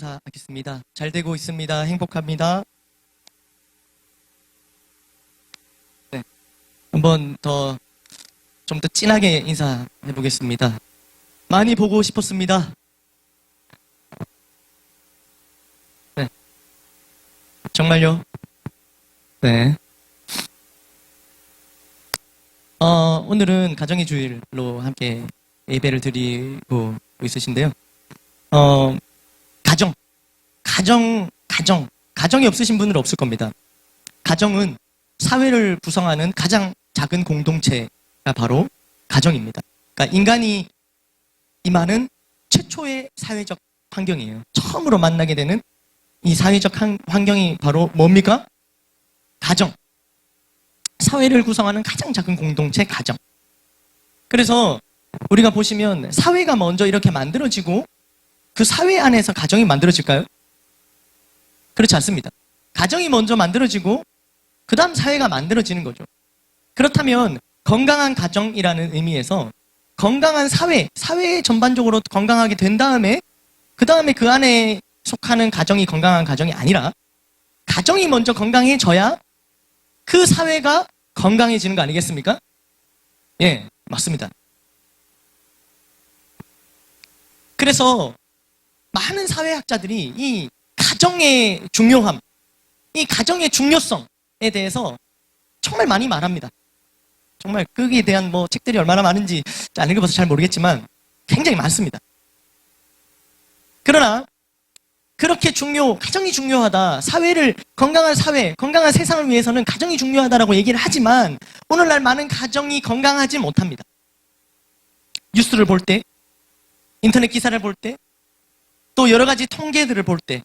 인사하겠습니다. 잘 되고 있습니다. 행복합니다. 네, 한번 좀 더 진하게 인사해 보겠습니다. 많이 보고 싶었습니다. 네, 정말요? 네. 오늘은 가정의 주일로 함께 예배를 드리고 있으신데요. 가정이 없으신 분은 없을 겁니다. 가정은 사회를 구성하는 가장 작은 공동체가 바로 가정입니다. 그러니까 인간이 임하는 최초의 사회적 환경이에요. 처음으로 만나게 되는 이 사회적 환경이 바로 뭡니까? 가정. 사회를 구성하는 가장 작은 공동체, 가정. 그래서 우리가 보시면 사회가 먼저 이렇게 만들어지고 그 사회 안에서 가정이 만들어질까요? 그렇지 않습니다. 가정이 먼저 만들어지고 그 다음 사회가 만들어지는 거죠. 그렇다면 건강한 가정이라는 의미에서 건강한 사회 전반적으로 건강하게 된 다음에 그 다음에 그 안에 속하는 가정이 건강한 가정이 아니라 가정이 먼저 건강해져야 그 사회가 건강해지는 거 아니겠습니까? 예, 맞습니다. 그래서 많은 사회학자들이 이 가정의 중요함, 이 가정의 중요성에 대해서 정말 많이 말합니다. 정말 거기에 대한 책들이 얼마나 많은지 안 읽어봐서 잘 모르겠지만 굉장히 많습니다. 그러나 그렇게 가정이 중요하다, 건강한 사회, 건강한 세상을 위해서는 가정이 중요하다라고 얘기를 하지만 오늘날 많은 가정이 건강하지 못합니다. 뉴스를 볼 때, 인터넷 기사를 볼 때, 또 여러 가지 통계들을 볼 때,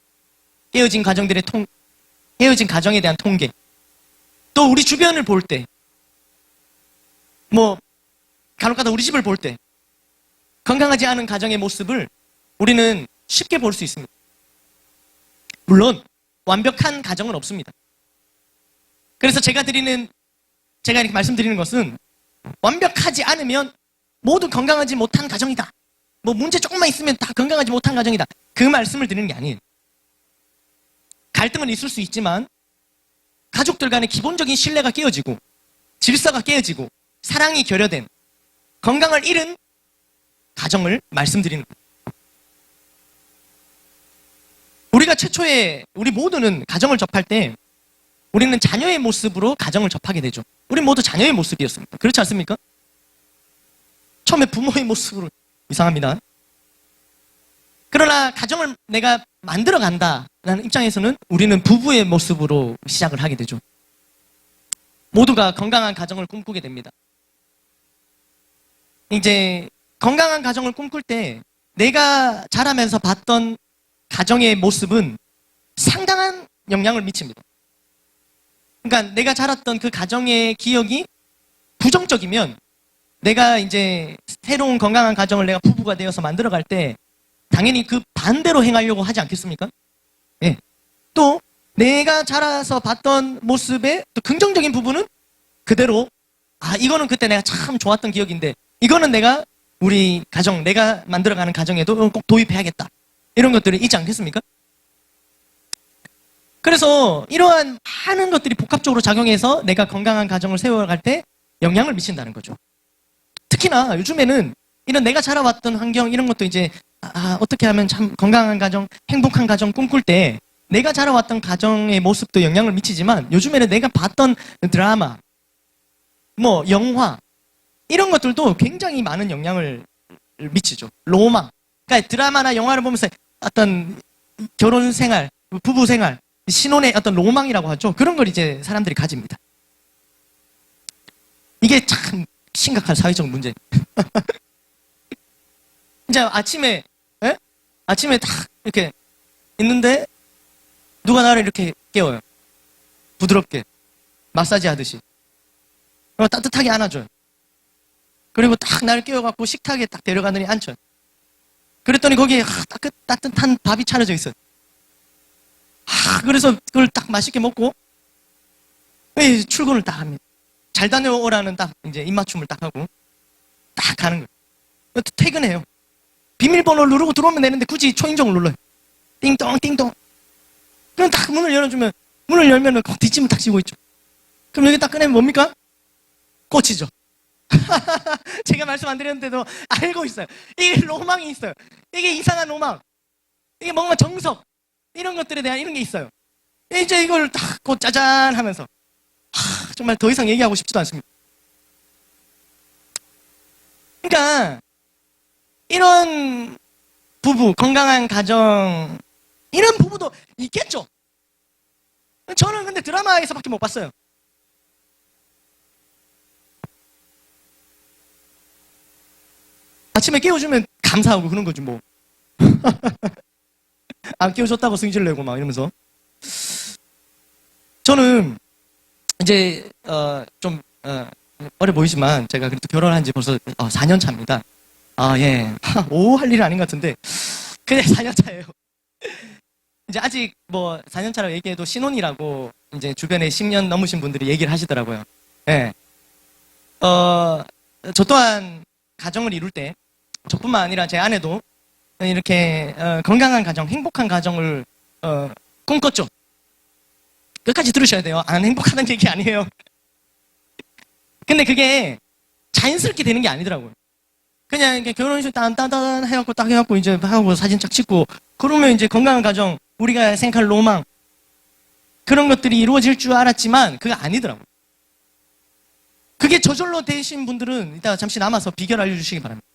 헤어진 가정에 대한 통계, 또 우리 주변을 볼 때, 간혹가다 우리 집을 볼 때, 건강하지 않은 가정의 모습을 우리는 쉽게 볼 수 있습니다. 물론 완벽한 가정은 없습니다. 그래서 제가 이렇게 말씀드리는 것은 완벽하지 않으면 모두 건강하지 못한 가정이다. 문제 조금만 있으면 다 건강하지 못한 가정이다. 그 말씀을 드리는 게 아니에요. 갈등은 있을 수 있지만 가족들 간의 기본적인 신뢰가 깨어지고 질서가 깨어지고 사랑이 결여된 건강을 잃은 가정을 말씀드리는 거예요. 우리 모두는 가정을 접할 때 우리는 자녀의 모습으로 가정을 접하게 되죠. 우리 모두 자녀의 모습이었습니다. 그렇지 않습니까? 처음에 부모의 모습으로 이상합니다. 그러나 가정을 내가 만들어 간다라는 입장에서는 우리는 부부의 모습으로 시작을 하게 되죠. 모두가 건강한 가정을 꿈꾸게 됩니다. 이제 건강한 가정을 꿈꿀 때 내가 자라면서 봤던 가정의 모습은 상당한 영향을 미칩니다. 그러니까 내가 자랐던 그 가정의 기억이 부정적이면 내가 이제 새로운 건강한 가정을 내가 부부가 되어서 만들어갈 때 당연히 그 반대로 행하려고 하지 않겠습니까? 예. 또 내가 자라서 봤던 모습의 또 긍정적인 부분은 그대로 이거는 그때 내가 참 좋았던 기억인데 이거는 내가 우리 가정, 내가 만들어가는 가정에도 꼭 도입해야겠다. 이런 것들이 있지 않겠습니까? 그래서 이러한 많은 것들이 복합적으로 작용해서 내가 건강한 가정을 세워갈 때 영향을 미친다는 거죠. 특히나 요즘에는 이런 내가 자라왔던 환경 이런 것도 이제 어떻게 하면 참 건강한 가정, 행복한 가정 꿈꿀 때 내가 자라왔던 가정의 모습도 영향을 미치지만 요즘에는 내가 봤던 드라마, 영화 이런 것들도 굉장히 많은 영향을 미치죠. 로망. 그러니까 드라마나 영화를 보면서 어떤 결혼 생활, 부부 생활, 신혼의 어떤 로망이라고 하죠. 그런 걸 이제 사람들이 가집니다. 이게 참 심각한 사회적 문제. 이제 아침에 딱 이렇게 있는데 누가 나를 이렇게 깨워요. 부드럽게 마사지 하듯이. 따뜻하게 안아줘요. 그리고 딱 나를 깨워갖고 식탁에 딱 데려가더니 앉혀요. 그랬더니 거기에 따뜻한 밥이 차려져 있어요. 그래서 그걸 딱 맛있게 먹고 출근을 딱 합니다. 잘 다녀오라는 딱 이제 입맞춤을 딱 하고 딱 가는 거예요. 퇴근해요. 비밀번호를 누르고 들어오면 되는데 굳이 초인종을 눌러요. 띵동 띵동. 그럼 딱 문을 열어주면 문을 열면은 뒷짐을 딱 지고 있죠. 그럼 여기 딱 꺼내면 뭡니까? 꽃이죠. 제가 말씀 안 드렸는데도 알고 있어요. 이게 로망이 있어요. 이게 이상한 로망. 이게 뭔가 정석 이런 것들에 대한 이런 게 있어요. 이제 이걸 딱 꽃 짜잔 하면서 정말 더 이상 얘기하고 싶지도 않습니다. 그러니까 이런 부부, 건강한 가정, 이런 부부도 있겠죠. 저는 근데 드라마에서밖에 못 봤어요. 아침에 깨워주면 감사하고 그런 거지 뭐. 안 깨워줬다고 승질 내고 막 이러면서. 저는 이제 좀 어려 보이지만 제가 그래도 결혼한 지 벌써 4년 차입니다. 예. 오 할 일은 아닌 것 같은데 그냥 4년 차예요. 이제 아직 뭐 4년 차라고 얘기해도 신혼이라고 이제 주변에 10년 넘으신 분들이 얘기를 하시더라고요. 예. 저 또한 가정을 이룰 때 저뿐만 아니라 제 아내도 이렇게 건강한 가정, 행복한 가정을 꿈꿨죠. 끝까지 들으셔야 돼요. 안 행복하다는 얘기 아니에요. 근데 그게 자연스럽게 되는 게 아니더라고요. 그냥 이렇게 결혼식 딴딴딴 해갖고 딱 해갖고 이제 하고 사진 쫙 찍고 그러면 이제 건강한 가정, 우리가 생각할 로망 그런 것들이 이루어질 줄 알았지만 그게 아니더라고요. 그게 저절로 되신 분들은 이따가 잠시 남아서 비결 알려주시기 바랍니다.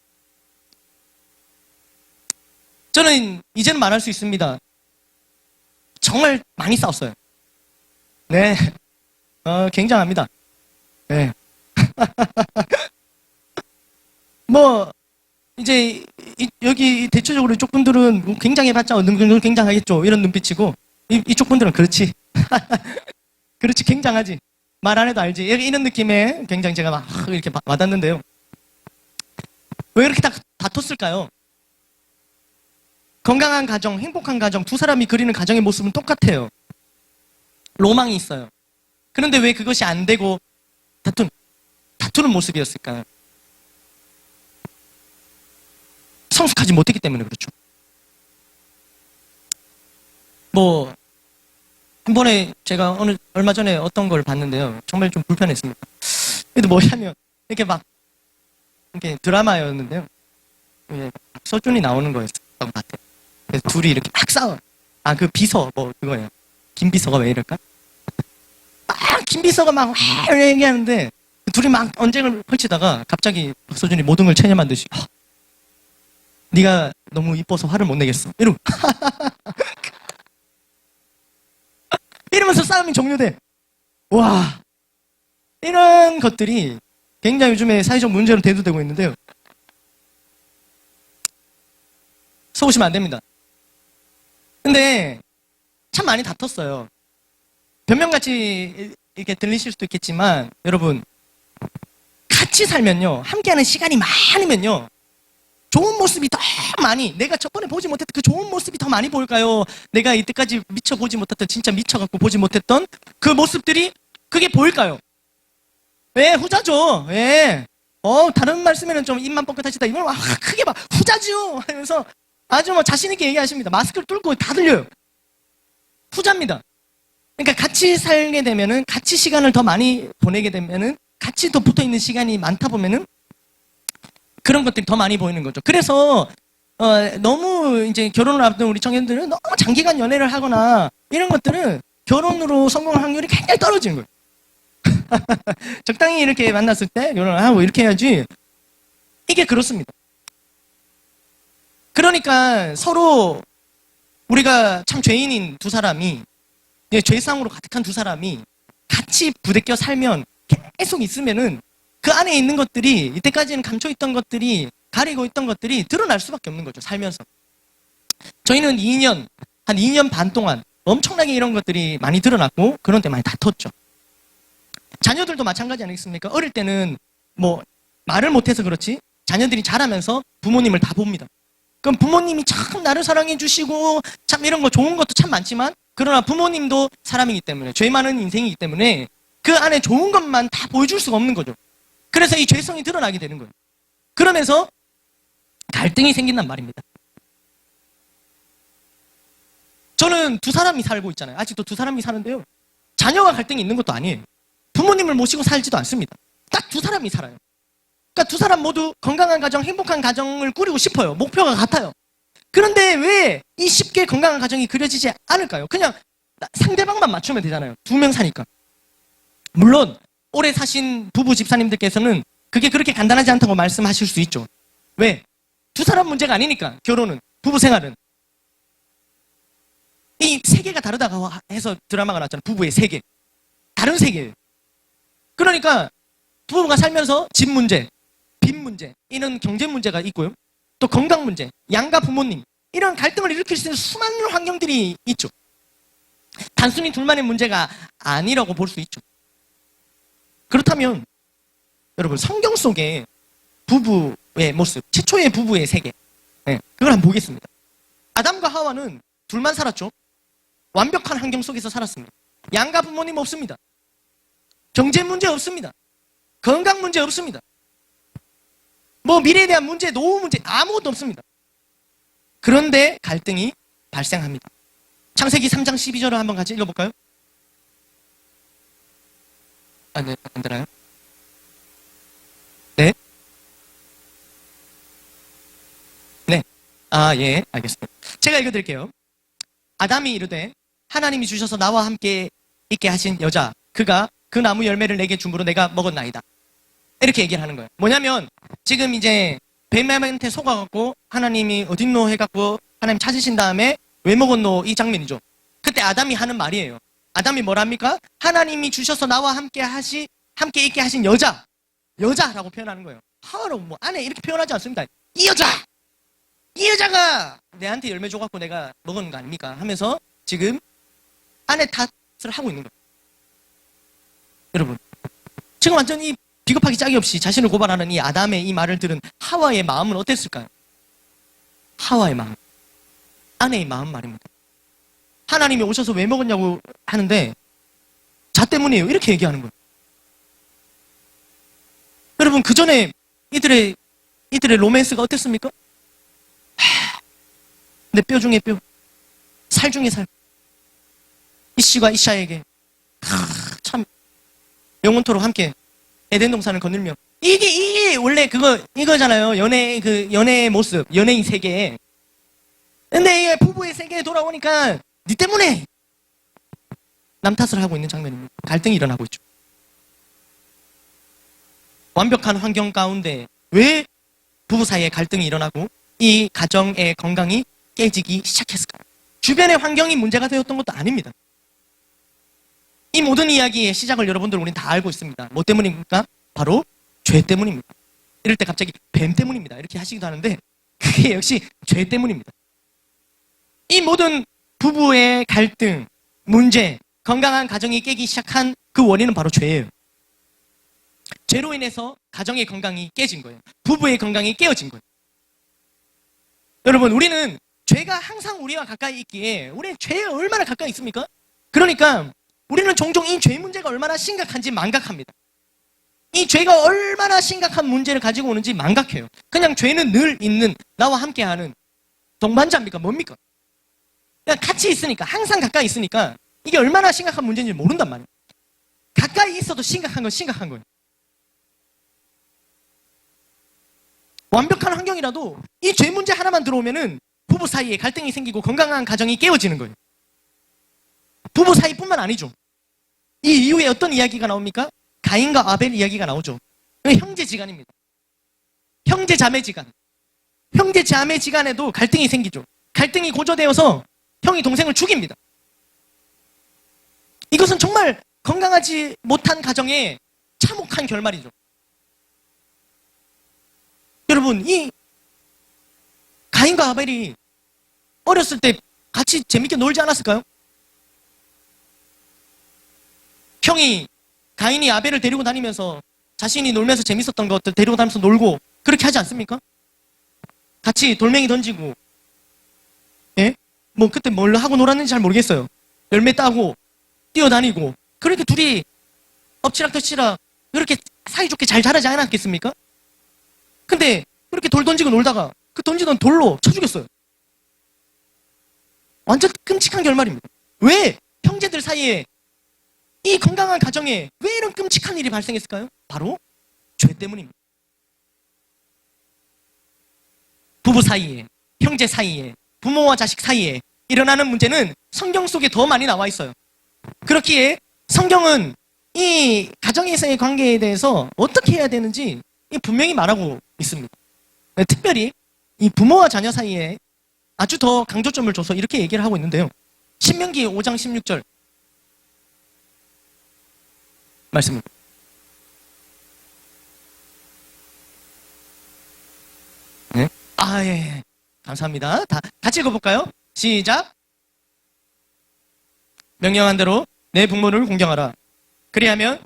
저는 이제는 말할 수 있습니다. 정말 많이 싸웠어요. 네. 굉장합니다. 네. 뭐, 이제, 여기 대체적으로 이쪽 분들은 굉장해봤자 굉장하겠죠. 이런 눈빛이고, 이쪽 분들은 그렇지. 그렇지, 굉장하지. 말 안 해도 알지. 이런 느낌에 굉장히 제가 막 이렇게 와닿는데요. 왜 이렇게 다퉜을까요? 건강한 가정, 행복한 가정, 두 사람이 그리는 가정의 모습은 똑같아요. 로망이 있어요. 그런데 왜 그것이 안 되고 다투는 모습이었을까요? 성숙하지 못했기 때문에 그렇죠. 뭐, 한 번에 제가 얼마 전에 어떤 걸 봤는데요. 정말 좀 불편했습니다. 그래도 뭐냐면, 이렇게 막, 이렇게 드라마였는데요. 서준이 나오는 거였던 것 같아요. 그래서 둘이 이렇게 막 싸워. 그 비서, 그거예요. 김비서가 왜 이럴까? 김비서가 막 얘기하는데, 둘이 막 언쟁을 펼치다가 갑자기 박서준이 모든 걸 체념한 듯이, 네가 너무 이뻐서 화를 못 내겠어. 이러면서 싸움이 종료돼. 와, 이런 것들이 굉장히 요즘에 사회적 문제로 대두되고 있는데요. 속으시면 안 됩니다. 근데 참 많이 다퉜어요. 변명같이 이렇게 들리실 수도 있겠지만 여러분 같이 살면요, 함께하는 시간이 많으면요, 좋은 모습이 더 많이, 내가 저번에 보지 못했던 그 좋은 모습이 더 많이 보일까요? 내가 이때까지 미처 보지 못했던, 진짜 미쳐갖고 보지 못했던 그 모습들이 그게 보일까요? 왜? 후자죠. 예. 다른 말 쓰면은 좀 입만 뻥끗하시다. 이걸 막 크게 막 후자죠 하면서 아주 뭐 자신있게 얘기하십니다. 마스크를 뚫고 다 들려요. 후자입니다. 그러니까 같이 살게 되면은, 같이 시간을 더 많이 보내게 되면은, 같이 더 붙어 있는 시간이 많다 보면은 그런 것들이 더 많이 보이는 거죠. 그래서 너무 이제 결혼을 앞둔 우리 청년들은 너무 장기간 연애를 하거나 이런 것들은 결혼으로 성공할 확률이 굉장히 떨어지는 거예요. 적당히 이렇게 만났을 때 결혼을 하고 이렇게 해야지. 이게 그렇습니다. 그러니까 서로 우리가 참 죄인인 두 사람이, 죄상으로 가득한 두 사람이 같이 부대껴 살면, 계속 있으면은 그 안에 있는 것들이, 이때까지는 감춰있던 것들이, 가리고 있던 것들이 드러날 수밖에 없는 거죠, 살면서. 저희는 한 2년 반 동안 엄청나게 이런 것들이 많이 드러났고, 그런 때 많이 다퉜죠. 자녀들도 마찬가지 아니겠습니까? 어릴 때는 뭐 말을 못해서 그렇지 자녀들이 자라면서 부모님을 다 봅니다. 그럼 부모님이 참 나를 사랑해 주시고 참 이런 거 좋은 것도 참 많지만, 그러나 부모님도 사람이기 때문에, 죄 많은 인생이기 때문에 그 안에 좋은 것만 다 보여줄 수가 없는 거죠. 그래서 이 죄성이 드러나게 되는 거예요. 그러면서 갈등이 생긴단 말입니다. 저는 두 사람이 살고 있잖아요. 아직도 두 사람이 사는데요. 자녀와 갈등이 있는 것도 아니에요. 부모님을 모시고 살지도 않습니다. 딱 두 사람이 살아요. 그러니까 두 사람 모두 건강한 가정, 행복한 가정을 꾸리고 싶어요. 목표가 같아요. 그런데 왜 이 쉽게 건강한 가정이 그려지지 않을까요? 그냥 상대방만 맞추면 되잖아요. 두 명 사니까. 물론 오래 사신 부부 집사님들께서는 그게 그렇게 간단하지 않다고 말씀하실 수 있죠. 왜? 두 사람 문제가 아니니까 결혼은, 부부 생활은. 이 세계가 다르다고 해서 드라마가 나왔잖아요. 부부의 세계. 다른 세계예요. 그러니까 부부가 살면서 집 문제, 빚 문제, 이런 경제 문제가 있고요. 또 건강 문제, 양가 부모님, 이런 갈등을 일으킬 수 있는 수많은 환경들이 있죠. 단순히 둘만의 문제가 아니라고 볼 수 있죠. 그렇다면 여러분, 성경 속에 부부의 모습, 최초의 부부의 세계, 그걸 한번 보겠습니다. 아담과 하와는 둘만 살았죠. 완벽한 환경 속에서 살았습니다. 양가 부모님 없습니다. 경제 문제 없습니다. 건강 문제 없습니다. 뭐 미래에 대한 문제, 노후 문제 아무것도 없습니다. 그런데 갈등이 발생합니다. 창세기 3장 12절을 한번 같이 읽어볼까요? 네, 안 되나요? 네? 네. 예, 알겠습니다. 제가 읽어드릴게요. 아담이 이르되 하나님이 주셔서 나와 함께 있게 하신 여자, 그가 그 나무 열매를 내게 줌으로 내가 먹었나이다. 이렇게 얘기를 하는 거예요. 뭐냐면 지금 이제 뱀한테 속아갖고 하나님이 어딨노 해갖고 하나님 찾으신 다음에 왜 먹었노 이 장면이죠. 그때 아담이 하는 말이에요. 아담이 뭐랍니까? 하나님이 주셔서 나와 함께 있게 하신 여자라고 표현하는 거예요. 하와라고 뭐 아내 이렇게 표현하지 않습니다. 이 여자가 내한테 열매 줘갖고 내가 먹은 거 아닙니까? 하면서 지금 아내 탓을 하고 있는 거예요. 여러분, 지금 완전히 비겁하기 짝이 없이 자신을 고발하는 이 아담의 이 말을 들은 하와의 마음은 어땠을까요? 하와의 마음, 아내의 마음 말입니다. 하나님이 오셔서 왜 먹었냐고 하는데 자 때문이에요. 이렇게 얘기하는 거예요. 여러분, 그 전에 이들의 로맨스가 어땠습니까? 내 뼈 중에 뼈, 살 중에 살. 이씨와 이샤에게 참 영원토록 함께 에덴 동산을 거닐며, 이게 원래 이거잖아요. 연애의 모습, 연예인 세계. 근데 이게 부부의 세계에 돌아오니까 니 때문에 남 탓을 하고 있는 장면입니다. 갈등이 일어나고 있죠. 완벽한 환경 가운데 왜 부부 사이에 갈등이 일어나고 이 가정의 건강이 깨지기 시작했을까요? 주변의 환경이 문제가 되었던 것도 아닙니다. 이 모든 이야기의 시작을 여러분들 우리는 다 알고 있습니다. 뭐 때문입니까? 바로 죄 때문입니다. 이럴 때 갑자기 뱀 때문입니다. 이렇게 하시기도 하는데 그게 역시 죄 때문입니다. 이 모든 부부의 갈등, 문제, 건강한 가정이 깨기 시작한 그 원인은 바로 죄예요. 죄로 인해서 가정의 건강이 깨진 거예요. 부부의 건강이 깨어진 거예요. 여러분, 우리는 죄가 항상 우리와 가까이 있기에 우리는 죄에 얼마나 가까이 있습니까? 그러니까 우리는 종종 이 죄 문제가 얼마나 심각한지 망각합니다. 이 죄가 얼마나 심각한 문제를 가지고 오는지 망각해요. 그냥 죄는 늘 있는, 나와 함께하는 동반자입니까? 뭡니까? 그냥 같이 있으니까, 항상 가까이 있으니까 이게 얼마나 심각한 문제인지 모른단 말이에요. 가까이 있어도 심각한 건 심각한 거예요. 완벽한 환경이라도 이 죄 문제 하나만 들어오면은 부부 사이에 갈등이 생기고 건강한 가정이 깨어지는 거예요. 부부 사이뿐만 아니죠. 이 이후에 어떤 이야기가 나옵니까? 가인과 아벨 이야기가 나오죠. 형제지간입니다. 형제자매지간. 형제자매지간에도 갈등이 생기죠. 갈등이 고조되어서 형이 동생을 죽입니다. 이것은 정말 건강하지 못한 가정의 참혹한 결말이죠. 여러분, 이 가인과 아벨이 어렸을 때 같이 재밌게 놀지 않았을까요? 형이 가인이 아벨을 데리고 다니면서 자신이 놀면서 재밌었던 것들 데리고 다니면서 놀고 그렇게 하지 않습니까? 같이 돌멩이 던지고, 예? 뭐 그때 뭘 하고 놀았는지 잘 모르겠어요. 열매 따고 뛰어다니고, 그렇게 둘이 엎치락뒤치락 그렇게 사이좋게 잘 자라지 않았겠습니까? 근데 그렇게 돌 던지고 놀다가 그 던지던 돌로 쳐 죽였어요. 완전 끔찍한 결말입니다. 왜 형제들 사이에, 이 건강한 가정에 왜 이런 끔찍한 일이 발생했을까요? 바로 죄 때문입니다. 부부 사이에, 형제 사이에, 부모와 자식 사이에 일어나는 문제는 성경 속에 더 많이 나와 있어요. 그렇기에 성경은 이 가정에서의 관계에 대해서 어떻게 해야 되는지 분명히 말하고 있습니다. 특별히 이 부모와 자녀 사이에 아주 더 강조점을 줘서 이렇게 얘기를 하고 있는데요. 신명기 5장 16절 말씀입니다. 네? 예. 감사합니다. 같이 읽어볼까요? 시작. 명령한 대로 내 부모를 공경하라. 그리하면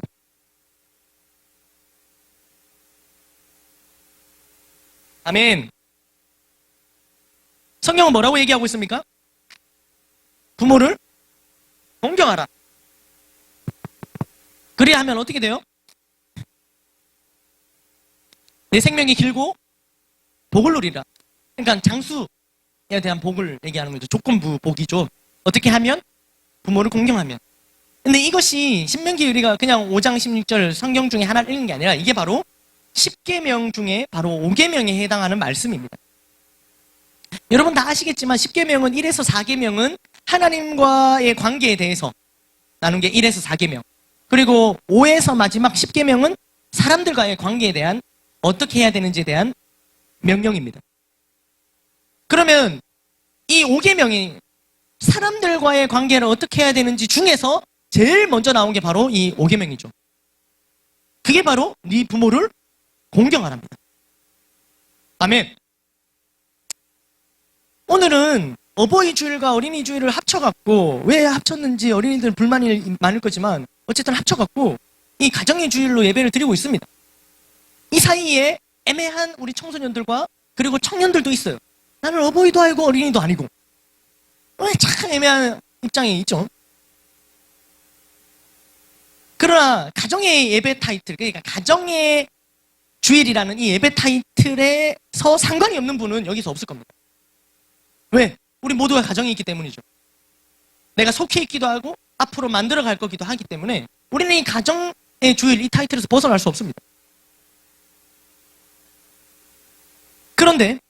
아멘. 성경은 뭐라고 얘기하고 있습니까? 부모를 공경하라. 그리하면 어떻게 돼요? 내 생명이 길고 복을 누리라. 그러니까 장수에 대한 복을 얘기하는 거죠. 조건부 복이죠. 어떻게 하면? 부모를 공경하면. 근데 이것이 신명기 우리가 그냥 5장 16절 성경 중에 하나를 읽는 게 아니라 이게 바로 10계명 중에 바로 5계명에 해당하는 말씀입니다. 여러분 다 아시겠지만 10계명은 1에서 4계명은 하나님과의 관계에 대해서 나눈 게 1에서 4계명. 그리고 5에서 마지막 10계명은 사람들과의 관계에 대한 어떻게 해야 되는지에 대한 명령입니다. 그러면 이 5계명이 사람들과의 관계를 어떻게 해야 되는지 중에서 제일 먼저 나온 게 바로 이 5계명이죠. 그게 바로 네 부모를 공경하랍니다. 아멘. 오늘은 어버이 주일과 어린이 주일을 합쳐갖고 왜 합쳤는지 어린이들 불만이 많을 거지만 어쨌든 합쳐갖고 이 가정의 주일로 예배를 드리고 있습니다. 이 사이에 애매한 우리 청소년들과 그리고 청년들도 있어요. 나는 어버이도 아니고 어린이도 아니고 참 애매한 입장에 있죠. 그러나 가정의 예배 타이틀, 그러니까 가정의 주일이라는 이 예배 타이틀에서 상관이 없는 분은 여기서 없을 겁니다. 왜? 우리 모두가 가정이 있기 때문이죠. 내가 속해 있기도 하고 앞으로 만들어 갈 거기도 하기 때문에 우리는 이 가정의 주일 이 타이틀에서 벗어날 수 없습니다. 그런데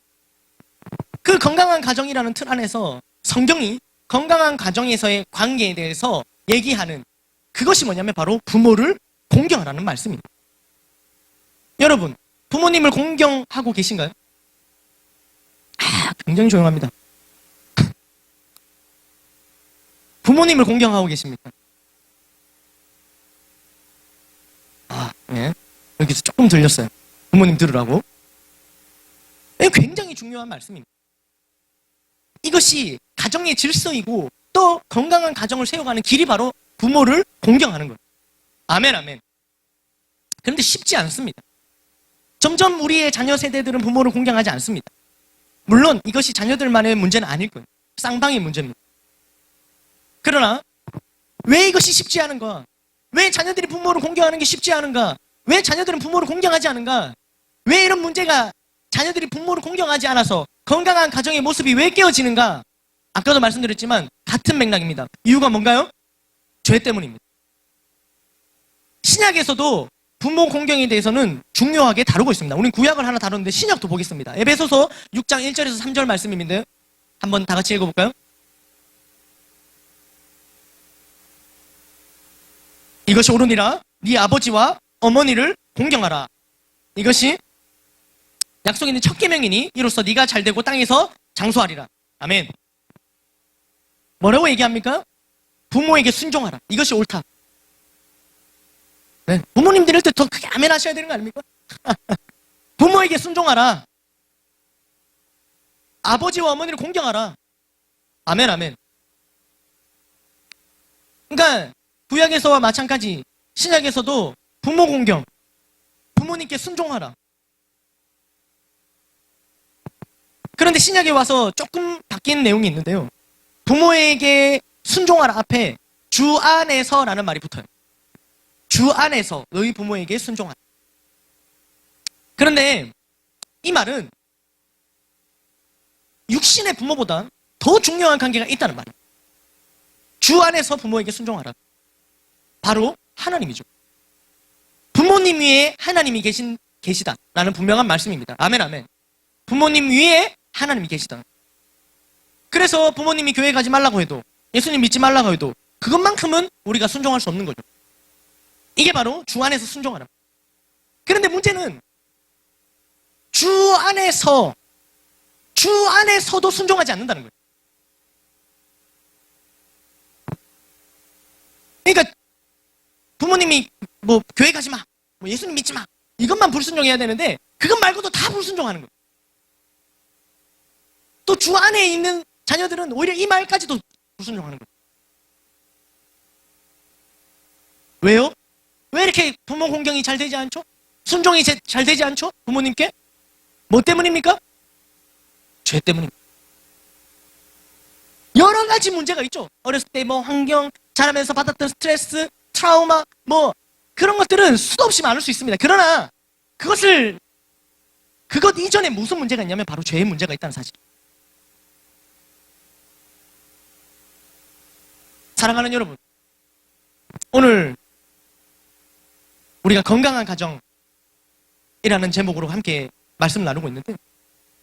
그 건강한 가정이라는 틀 안에서 성경이 건강한 가정에서의 관계에 대해서 얘기하는 그것이 뭐냐면 바로 부모를 공경하라는 말씀입니다. 여러분, 부모님을 공경하고 계신가요? 굉장히 조용합니다. 부모님을 공경하고 계십니까? 예. 여기서 조금 들렸어요. 부모님 들으라고. 굉장히 중요한 말씀입니다. 이것이 가정의 질서이고 또 건강한 가정을 세워가는 길이 바로 부모를 공경하는 거예요. 아멘, 아멘. 그런데 쉽지 않습니다. 점점 우리의 자녀 세대들은 부모를 공경하지 않습니다. 물론 이것이 자녀들만의 문제는 아닐 거예요. 쌍방의 문제입니다. 그러나 왜 이것이 쉽지 않은가? 왜 자녀들이 부모를 공경하는 게 쉽지 않은가? 왜 자녀들은 부모를 공경하지 않은가? 왜 이런 문제가 자녀들이 부모를 공경하지 않아서 건강한 가정의 모습이 왜 깨어지는가? 아까도 말씀드렸지만 같은 맥락입니다. 이유가 뭔가요? 죄 때문입니다. 신약에서도 부모 공경에 대해서는 중요하게 다루고 있습니다. 우리는 구약을 하나 다루는데 신약도 보겠습니다. 에베소서 6장 1절에서 3절 말씀인데요. 한번 다 같이 읽어볼까요? 이것이 옳으니라 네 아버지와 어머니를 공경하라. 이것이 약속 있는 첫 계명이니 이로써 네가 잘되고 땅에서 장수하리라. 아멘. 뭐라고 얘기합니까? 부모에게 순종하라. 이것이 옳다. 네. 부모님 들을 때 더 크게 아멘 하셔야 되는 거 아닙니까? 부모에게 순종하라. 아버지와 어머니를 공경하라. 아멘, 아멘. 그러니까 구약에서와 마찬가지 신약에서도 부모 공경, 부모님께 순종하라. 그런데 신약에 와서 조금 바뀐 내용이 있는데요. 부모에게 순종하라 앞에 주 안에서라는 말이 붙어요. 주 안에서 너희 부모에게 순종하라. 그런데 이 말은 육신의 부모보다 더 중요한 관계가 있다는 말이에요. 주 안에서 부모에게 순종하라. 바로 하나님이죠. 부모님 위에 하나님이 계시다라는 분명한 말씀입니다. 아멘, 아멘. 부모님 위에 하나님이 계시다. 그래서 부모님이 교회 가지 말라고 해도, 예수님 믿지 말라고 해도 그것만큼은 우리가 순종할 수 없는 거죠. 이게 바로 주 안에서 순종하라. 그런데 문제는 주 안에서도 순종하지 않는다는 거예요. 그러니까 부모님이 뭐 교회 가지 마, 뭐 예수님 믿지 마, 이것만 불순종해야 되는데 그것 말고도 다 불순종하는 거예요. 또 주 안에 있는 자녀들은 오히려 이 말까지도 불순종하는 거예요. 왜요? 왜 이렇게 부모 공경이 잘 되지 않죠? 순종이 잘 되지 않죠? 부모님께? 뭐 때문입니까? 죄 때문입니다. 여러 가지 문제가 있죠. 어렸을 때 뭐 환경, 자라면서 받았던 스트레스, 트라우마, 뭐 그런 것들은 수도 없이 많을 수 있습니다. 그러나 그것 이전에 무슨 문제가 있냐면 바로 죄의 문제가 있다는 사실. 사랑하는 여러분, 오늘 우리가 건강한 가정이라는 제목으로 함께 말씀을 나누고 있는데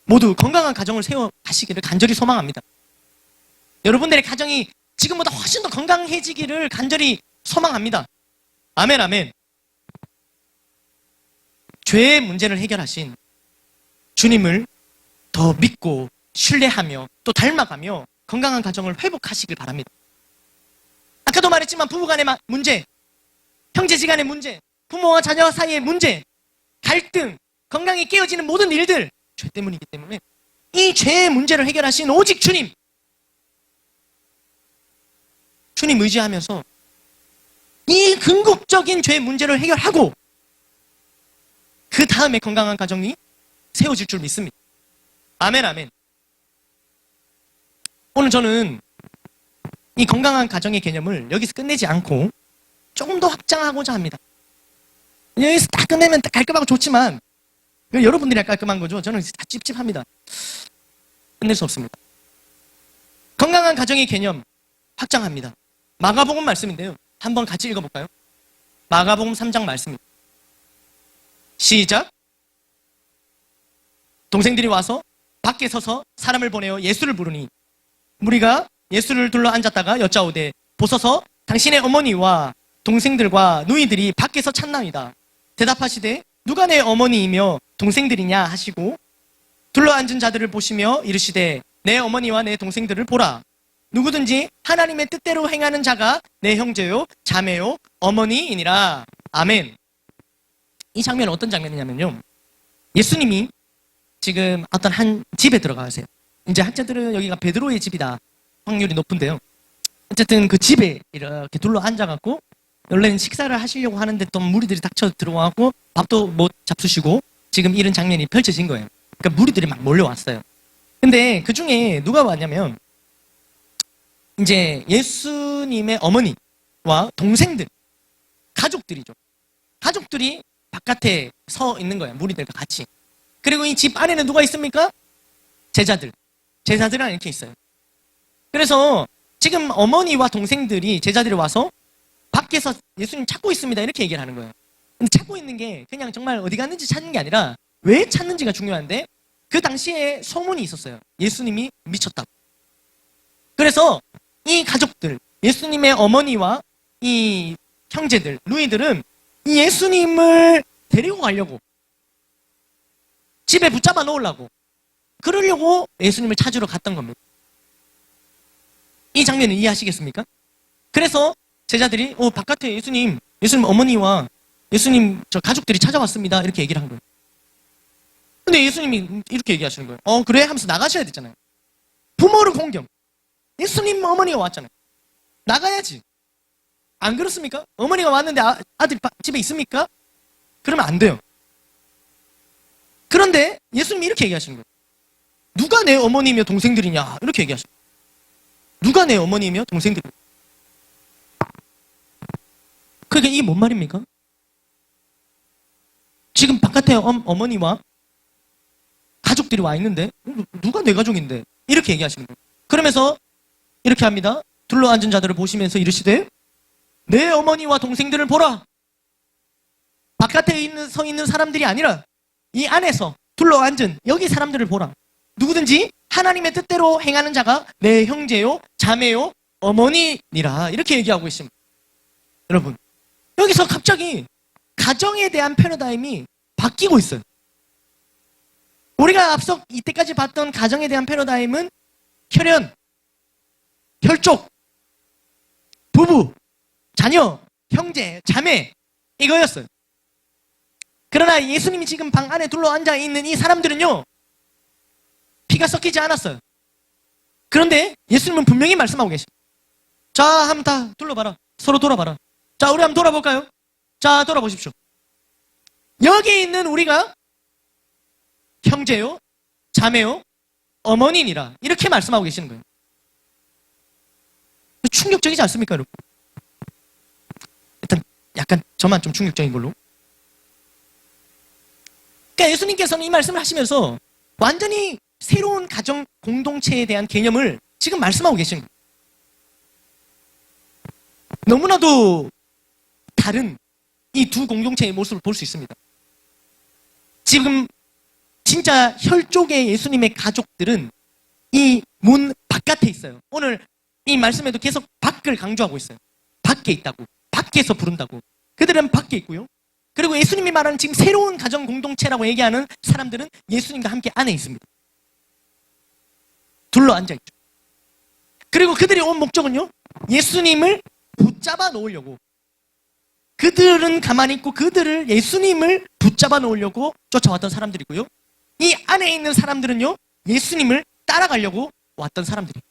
모두 건강한 가정을 세워 가시기를 간절히 소망합니다. 여러분들의 가정이 지금보다 훨씬 더 건강해지기를 간절히 소망합니다. 아멘, 아멘. 죄의 문제를 해결하신 주님을 더 믿고 신뢰하며 또 닮아가며 건강한 가정을 회복하시길 바랍니다. 아까도 말했지만 부부간의 문제, 형제지간의 문제, 부모와 자녀 사이의 문제, 갈등, 건강이 깨어지는 모든 일들 죄 때문이기 때문에 이 죄의 문제를 해결하신 오직 주님 의지하면서 이 궁극적인 죄의 문제를 해결하고 그 다음에 건강한 가정이 세워질 줄 믿습니다. 아멘, 아멘. 오늘 저는 이 건강한 가정의 개념을 여기서 끝내지 않고 조금 더 확장하고자 합니다. 여기서 딱 끝내면 깔끔하고 좋지만 여러분들이 깔끔한 거죠. 저는 다 찝찝합니다. 끝낼 수 없습니다. 건강한 가정의 개념 확장합니다. 마가복음 말씀인데요. 한번 같이 읽어볼까요? 마가복음 3장 말씀입니다. 시작. 동생들이 와서 밖에 서서 사람을 보내어 예수를 부르니 무리가 예수를 둘러 앉았다가 여짜오되 보소서 당신의 어머니와 동생들과 누이들이 밖에서 찾나이다. 대답하시되 누가 내 어머니이며 동생들이냐 하시고 둘러 앉은 자들을 보시며 이르시되 내 어머니와 내 동생들을 보라. 누구든지 하나님의 뜻대로 행하는 자가 내 형제요 자매요 어머니이니라. 아멘. 이 장면은 어떤 장면이냐면요, 예수님이 지금 어떤 한 집에 들어가세요. 이제 학자들은 여기가 베드로의 집이다 확률이 높은데요, 어쨌든 그 집에 이렇게 둘러 앉아갖고 원래는 식사를 하시려고 하는데 또 무리들이 닥쳐 들어와고 밥도 못 잡수시고 지금 이런 장면이 펼쳐진 거예요. 그러니까 무리들이 막 몰려왔어요. 근데 그 중에 누가 왔냐면 이제 예수님의 어머니와 동생들, 가족들이죠. 가족들이 바깥에 서 있는 거예요. 무리들과 같이. 그리고 이 집 안에는 누가 있습니까? 제자들은 이렇게 있어요. 그래서 지금 어머니와 동생들이 제자들이 와서 밖에서 예수님 찾고 있습니다 이렇게 얘기를 하는 거예요. 근데 찾고 있는 게 그냥 정말 어디 갔는지 찾는 게 아니라 왜 찾는지가 중요한데 그 당시에 소문이 있었어요. 예수님이 미쳤다고. 그래서 이 가족들, 예수님의 어머니와 이 형제들, 누이들은 이 예수님을 데리고 가려고 집에 붙잡아 놓으려고 그러려고 예수님을 찾으러 갔던 겁니다. 이 장면을 이해하시겠습니까? 그래서 제자들이 바깥에 예수님 어머니와 예수님 저 가족들이 찾아왔습니다 이렇게 얘기를 한 거예요. 근데 예수님이 이렇게 얘기하시는 거예요. 그래 하면서 나가셔야 되잖아요. 부모를 공경, 예수님 어머니가 왔잖아요. 나가야지. 안 그렇습니까? 어머니가 왔는데 아들 집에 있습니까? 그러면 안 돼요. 그런데 예수님이 이렇게 얘기하시는 거예요. 누가 내 어머니며 동생들이냐 이렇게 얘기하시는 거예요. 누가 내 어머니며 동생들이냐. 그게 이게 뭔 말입니까? 지금 바깥에 어머니와 가족들이 와 있는데 누가 내 가족인데 이렇게 얘기하시는 거예요. 그러면서 이렇게 합니다. 둘러앉은 자들을 보시면서 이르시되 내 어머니와 동생들을 보라. 바깥에 서 있는 사람들이 아니라 이 안에서 둘러앉은 여기 사람들을 보라. 누구든지 하나님의 뜻대로 행하는 자가 내 형제요 자매요 어머니니라. 이렇게 얘기하고 있습니다. 여러분, 여기서 갑자기 가정에 대한 패러다임이 바뀌고 있어요. 우리가 앞서 이때까지 봤던 가정에 대한 패러다임은 혈연, 혈족, 부부, 자녀, 형제, 자매 이거였어요. 그러나 예수님이 지금 방 안에 둘러앉아 있는 이 사람들은요, 피가 섞이지 않았어요. 그런데 예수님은 분명히 말씀하고 계십니다. 자, 한번 다 둘러봐라. 서로 돌아봐라. 자, 우리 한번 돌아볼까요? 자, 돌아보십시오. 여기 있는 우리가 형제요, 자매요, 어머니니라. 이렇게 말씀하고 계시는 거예요. 충격적이지 않습니까, 여러분? 일단 약간 저만 좀 충격적인 걸로. 그러니까 예수님께서는 이 말씀을 하시면서 완전히 새로운 가정 공동체에 대한 개념을 지금 말씀하고 계신 거예요. 너무나도 다른 이 두 공동체의 모습을 볼 수 있습니다. 지금 진짜 혈족의 예수님의 가족들은 이 문 바깥에 있어요. 오늘 이 말씀에도 계속 밖을 강조하고 있어요. 밖에 있다고. 밖에서 부른다고. 그들은 밖에 있고요. 그리고 예수님이 말하는 지금 새로운 가정 공동체라고 얘기하는 사람들은 예수님과 함께 안에 있습니다. 둘러앉아 있죠. 그리고 그들이 온 목적은요, 예수님을 붙잡아 놓으려고. 그들은 가만히 있고 그들을 예수님을 붙잡아 놓으려고 쫓아왔던 사람들이고요. 이 안에 있는 사람들은요, 예수님을 따라가려고 왔던 사람들이에요.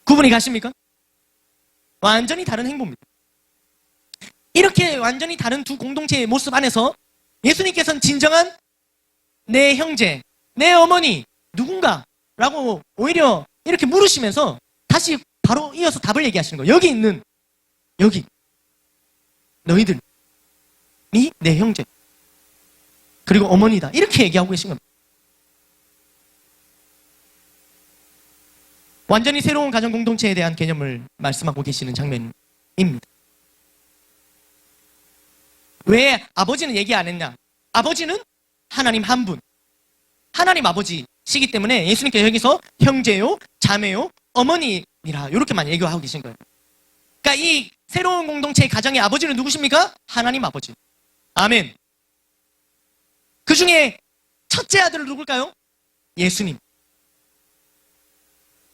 구분이 가십니까? 완전히 다른 행보입니다. 이렇게 완전히 다른 두 공동체의 모습 안에서 예수님께서는 진정한 내 형제, 내 어머니, 누군가라고 오히려 이렇게 물으시면서 다시 바로 이어서 답을 얘기하시는 거예요. 여기 있는, 여기 너희들이 내 형제 그리고 어머니다. 이렇게 얘기하고 계신 겁니다. 완전히 새로운 가정 공동체에 대한 개념을 말씀하고 계시는 장면입니다. 왜 아버지는 얘기 안 했냐? 아버지는 하나님 한 분, 하나님 아버지시기 때문에 예수님께서 여기서 형제요, 자매요, 어머니니라 이렇게만 얘기하고 계신 거예요. 그러니까 이 새로운 공동체의 가정의 아버지는 누구십니까? 하나님 아버지. 아멘. 그 중에 첫째 아들은 누굴까요? 예수님.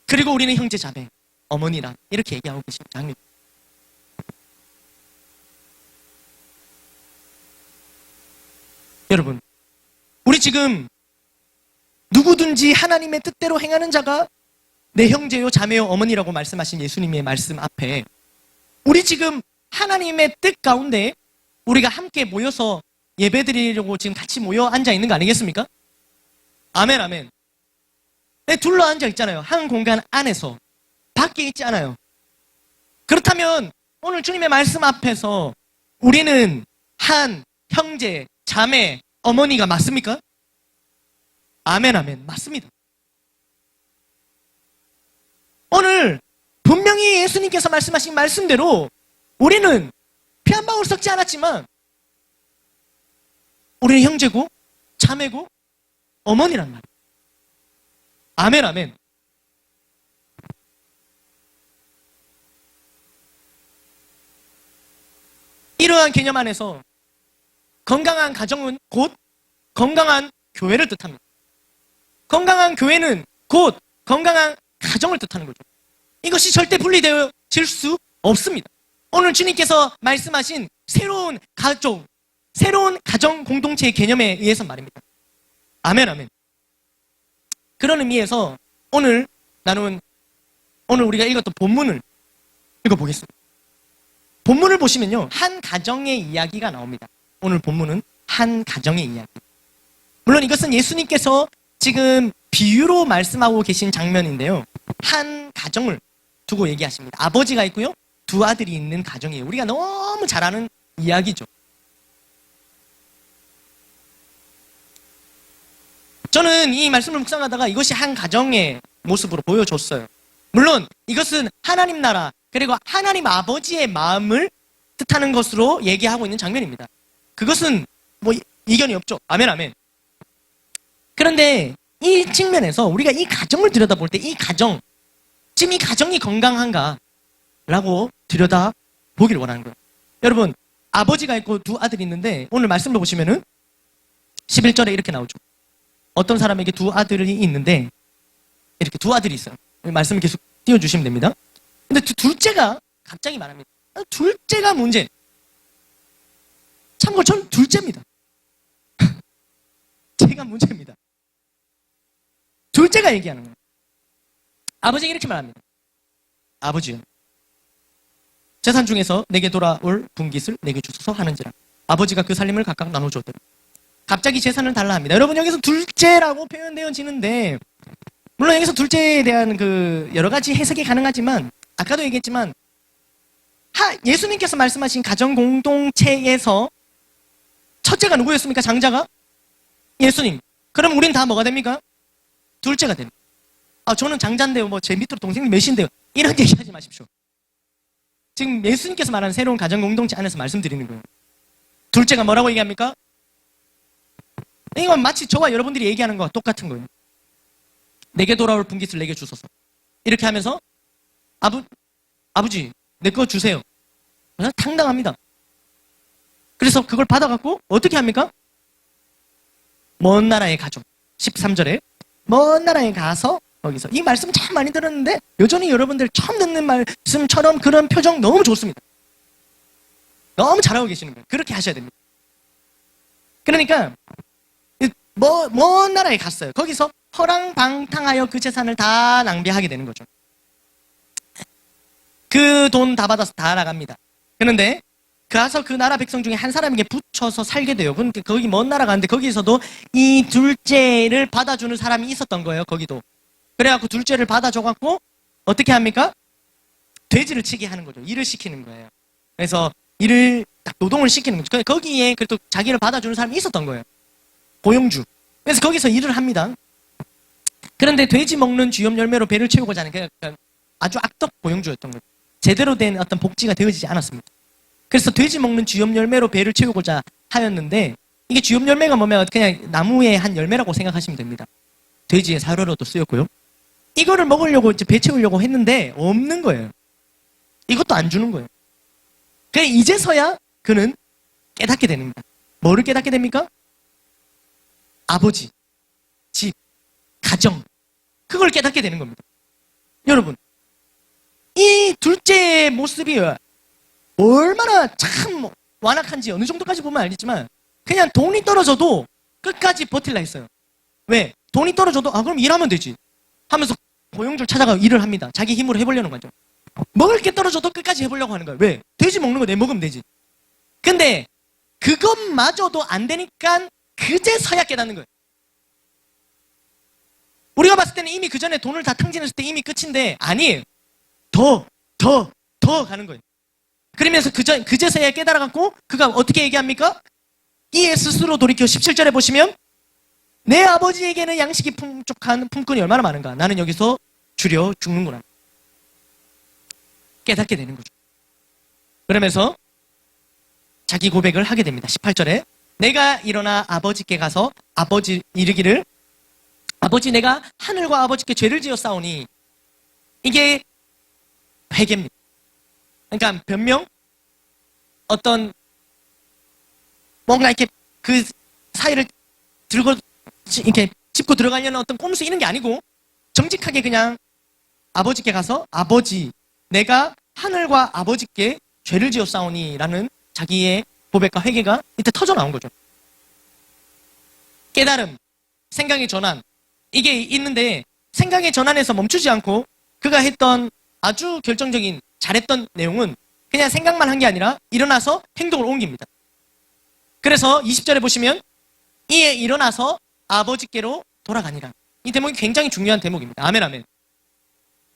그리고 우리는 형제, 자매, 어머니라 이렇게 얘기하고 계신 장면. 여러분, 우리 지금 누구든지 하나님의 뜻대로 행하는 자가 내 형제요, 자매요, 어머니라고 말씀하신 예수님의 말씀 앞에 우리 지금 하나님의 뜻 가운데 우리가 함께 모여서 예배드리려고 지금 같이 모여 앉아 있는 거 아니겠습니까? 아멘, 아멘. 네, 둘러 앉아 있잖아요. 한 공간 안에서. 밖에 있지 않아요. 그렇다면 오늘 주님의 말씀 앞에서 우리는 한 형제, 자매, 어머니가 맞습니까? 아멘, 아멘. 맞습니다. 오늘 분명히 예수님께서 말씀하신 말씀대로 우리는 피 한 방울 섞지 않았지만 우리는 형제고 자매고 어머니란 말이에요. 아멘, 아멘. 이러한 개념 안에서 건강한 가정은 곧 건강한 교회를 뜻합니다. 건강한 교회는 곧 건강한 가정을 뜻하는 거죠. 이것이 절대 분리되어질 수 없습니다. 오늘 주님께서 말씀하신 새로운 가족, 새로운 가정 공동체의 개념에 의해서 말입니다. 아멘, 아멘. 그런 의미에서 오늘 우리가 읽었던 본문을 읽어보겠습니다. 본문을 보시면요, 한 가정의 이야기가 나옵니다. 오늘 본문은 한 가정의 이야기. 물론 이것은 예수님께서 지금 비유로 말씀하고 계신 장면인데요, 한 가정을 두고 얘기하십니다. 아버지가 있고요, 두 아들이 있는 가정이에요. 우리가 너무 잘 아는 이야기죠. 저는 이 말씀을 묵상하다가 이것이 한 가정의 모습으로 보여줬어요. 물론 이것은 하나님 나라 그리고 하나님 아버지의 마음을 뜻하는 것으로 얘기하고 있는 장면입니다. 그것은 뭐 이견이 없죠. 아멘 아멘. 그런데 이 측면에서 우리가 이 가정을 들여다볼 때 이 가정, 지금 이 가정이 건강한가? 라고 들여다보기를 원하는 거예요. 여러분, 아버지가 있고 두 아들이 있는데 오늘 말씀을 보시면은 11절에 이렇게 나오죠. 어떤 사람에게 두 아들이 있는데 이렇게 두 아들이 있어요. 말씀을 계속 띄워주시면 됩니다. 근데 둘째가 갑자기 말합니다. 둘째가 문제. 참고로 저는 둘째입니다. 제가 문제입니다. 둘째가 얘기하는 거예요. 아버지가 이렇게 말합니다. 아버지요, 재산 중에서 내게 돌아올 분깃을 내게 주소서 하는지라. 아버지가 그 살림을 각각 나눠주었더라. 갑자기 재산을 달라 합니다. 여러분, 여기서 둘째라고 표현되어지는데 물론 여기서 둘째에 대한 그 여러 가지 해석이 가능하지만 아까도 얘기했지만 예수님께서 말씀하신 가정 공동체에서 첫째가 누구였습니까? 장자가? 예수님. 그럼 우린 다 뭐가 됩니까? 둘째가 됩니다. 저는 장자인데요. 뭐 제 밑으로 동생이 몇인데요. 이런 얘기하지 마십시오. 지금 예수님께서 말하는 새로운 가정 공동체 안에서 말씀드리는 거예요. 둘째가 뭐라고 얘기합니까? 이건 마치 저와 여러분들이 얘기하는 거와 똑같은 거예요. 내게 돌아올 분깃을 내게 주소서. 이렇게 하면서 아버지 내 거 주세요. 당당합니다. 그래서 그걸 받아갖고 어떻게 합니까? 먼 나라에 가죠. 13절에 먼 나라에 가서 거기서 이 말씀 참 많이 들었는데 여전히 여러분들 처음 듣는 말씀처럼 그런 표정 너무 좋습니다. 너무 잘하고 계시는 거예요. 그렇게 하셔야 됩니다. 그러니까 먼 나라에 갔어요. 거기서 허랑방탕하여 그 재산을 다 낭비하게 되는 거죠. 그 돈 다 받아서 다 나갑니다. 그런데 가서 그 나라 백성 중에 한 사람에게 붙여서 살게 돼요. 근데 거기 먼 나라 가는데 거기서도 이 둘째를 받아주는 사람이 있었던 거예요. 거기도. 그래갖고 둘째를 받아줘갖고 어떻게 합니까? 돼지를 치게 하는 거죠. 일을 시키는 거예요. 그래서 일을 딱 노동을 시키는 거죠. 거기에 그래도 자기를 받아주는 사람이 있었던 거예요. 고용주. 그래서 거기서 일을 합니다. 그런데 돼지 먹는 쥐염 열매로 배를 채우고자 하는 아주 악덕 고용주였던 거예요. 제대로 된 어떤 복지가 되어지지 않았습니다. 그래서 돼지 먹는 쥐염 열매로 배를 채우고자 하였는데 이게 쥐염 열매가 뭐면 그냥 나무의 한 열매라고 생각하시면 됩니다. 돼지의 사료로도 쓰였고요. 이거를 먹으려고 이제 배 채우려고 했는데 없는 거예요. 이것도 안 주는 거예요. 그래 이제서야 그는 깨닫게 되는 겁니다. 뭐를 깨닫게 됩니까? 아버지, 집, 가정 그걸 깨닫게 되는 겁니다. 여러분, 이 둘째의 모습이 얼마나 참 완악한지 어느 정도까지 보면 알겠지만 그냥 돈이 떨어져도 끝까지 버틸라 했어요. 왜? 돈이 떨어져도 그럼 일하면 되지 하면서 고용주를 찾아가 일을 합니다. 자기 힘으로 해보려는 거죠. 먹을 게 떨어져도 끝까지 해보려고 하는 거예요. 왜? 돼지 먹는 거 내 먹으면 되지. 근데 그것마저도 안 되니까 그제서야 깨닫는 거예요. 우리가 봤을 때는 이미 그 전에 돈을 다 탕진했을 때 이미 끝인데 아니에요. 더 가는 거예요. 그러면서 그제서야 깨달아갖고 그가 어떻게 얘기합니까? 이에 스스로 돌이켜 17절에 보시면 내 아버지에게는 양식이 풍족한 품꾼이 얼마나 많은가. 나는 여기서 줄여 죽는구나. 깨닫게 되는 거죠. 그러면서 자기 고백을 하게 됩니다. 18절에 내가 일어나 아버지께 가서 아버지 이르기를 아버지 내가 하늘과 아버지께 죄를 지었사오니 이게 회개입니다. 그러니까 변명 어떤 뭔가 이렇게 그 사이를 들고 이렇게 짚고 들어가려는 어떤 꼼수 이런 게 아니고 정직하게 그냥 아버지께 가서 아버지 내가 하늘과 아버지께 죄를 지었사오니 라는 자기의 고백과 회개가 이때 터져 나온 거죠. 깨달음, 생각의 전환 이게 있는데 생각의 전환에서 멈추지 않고 그가 했던 아주 결정적인 잘했던 내용은 그냥 생각만 한 게 아니라 일어나서 행동을 옮깁니다. 그래서 20절에 보시면 이에 일어나서 아버지께로 돌아가니라. 이 대목이 굉장히 중요한 대목입니다. 아멘 아멘.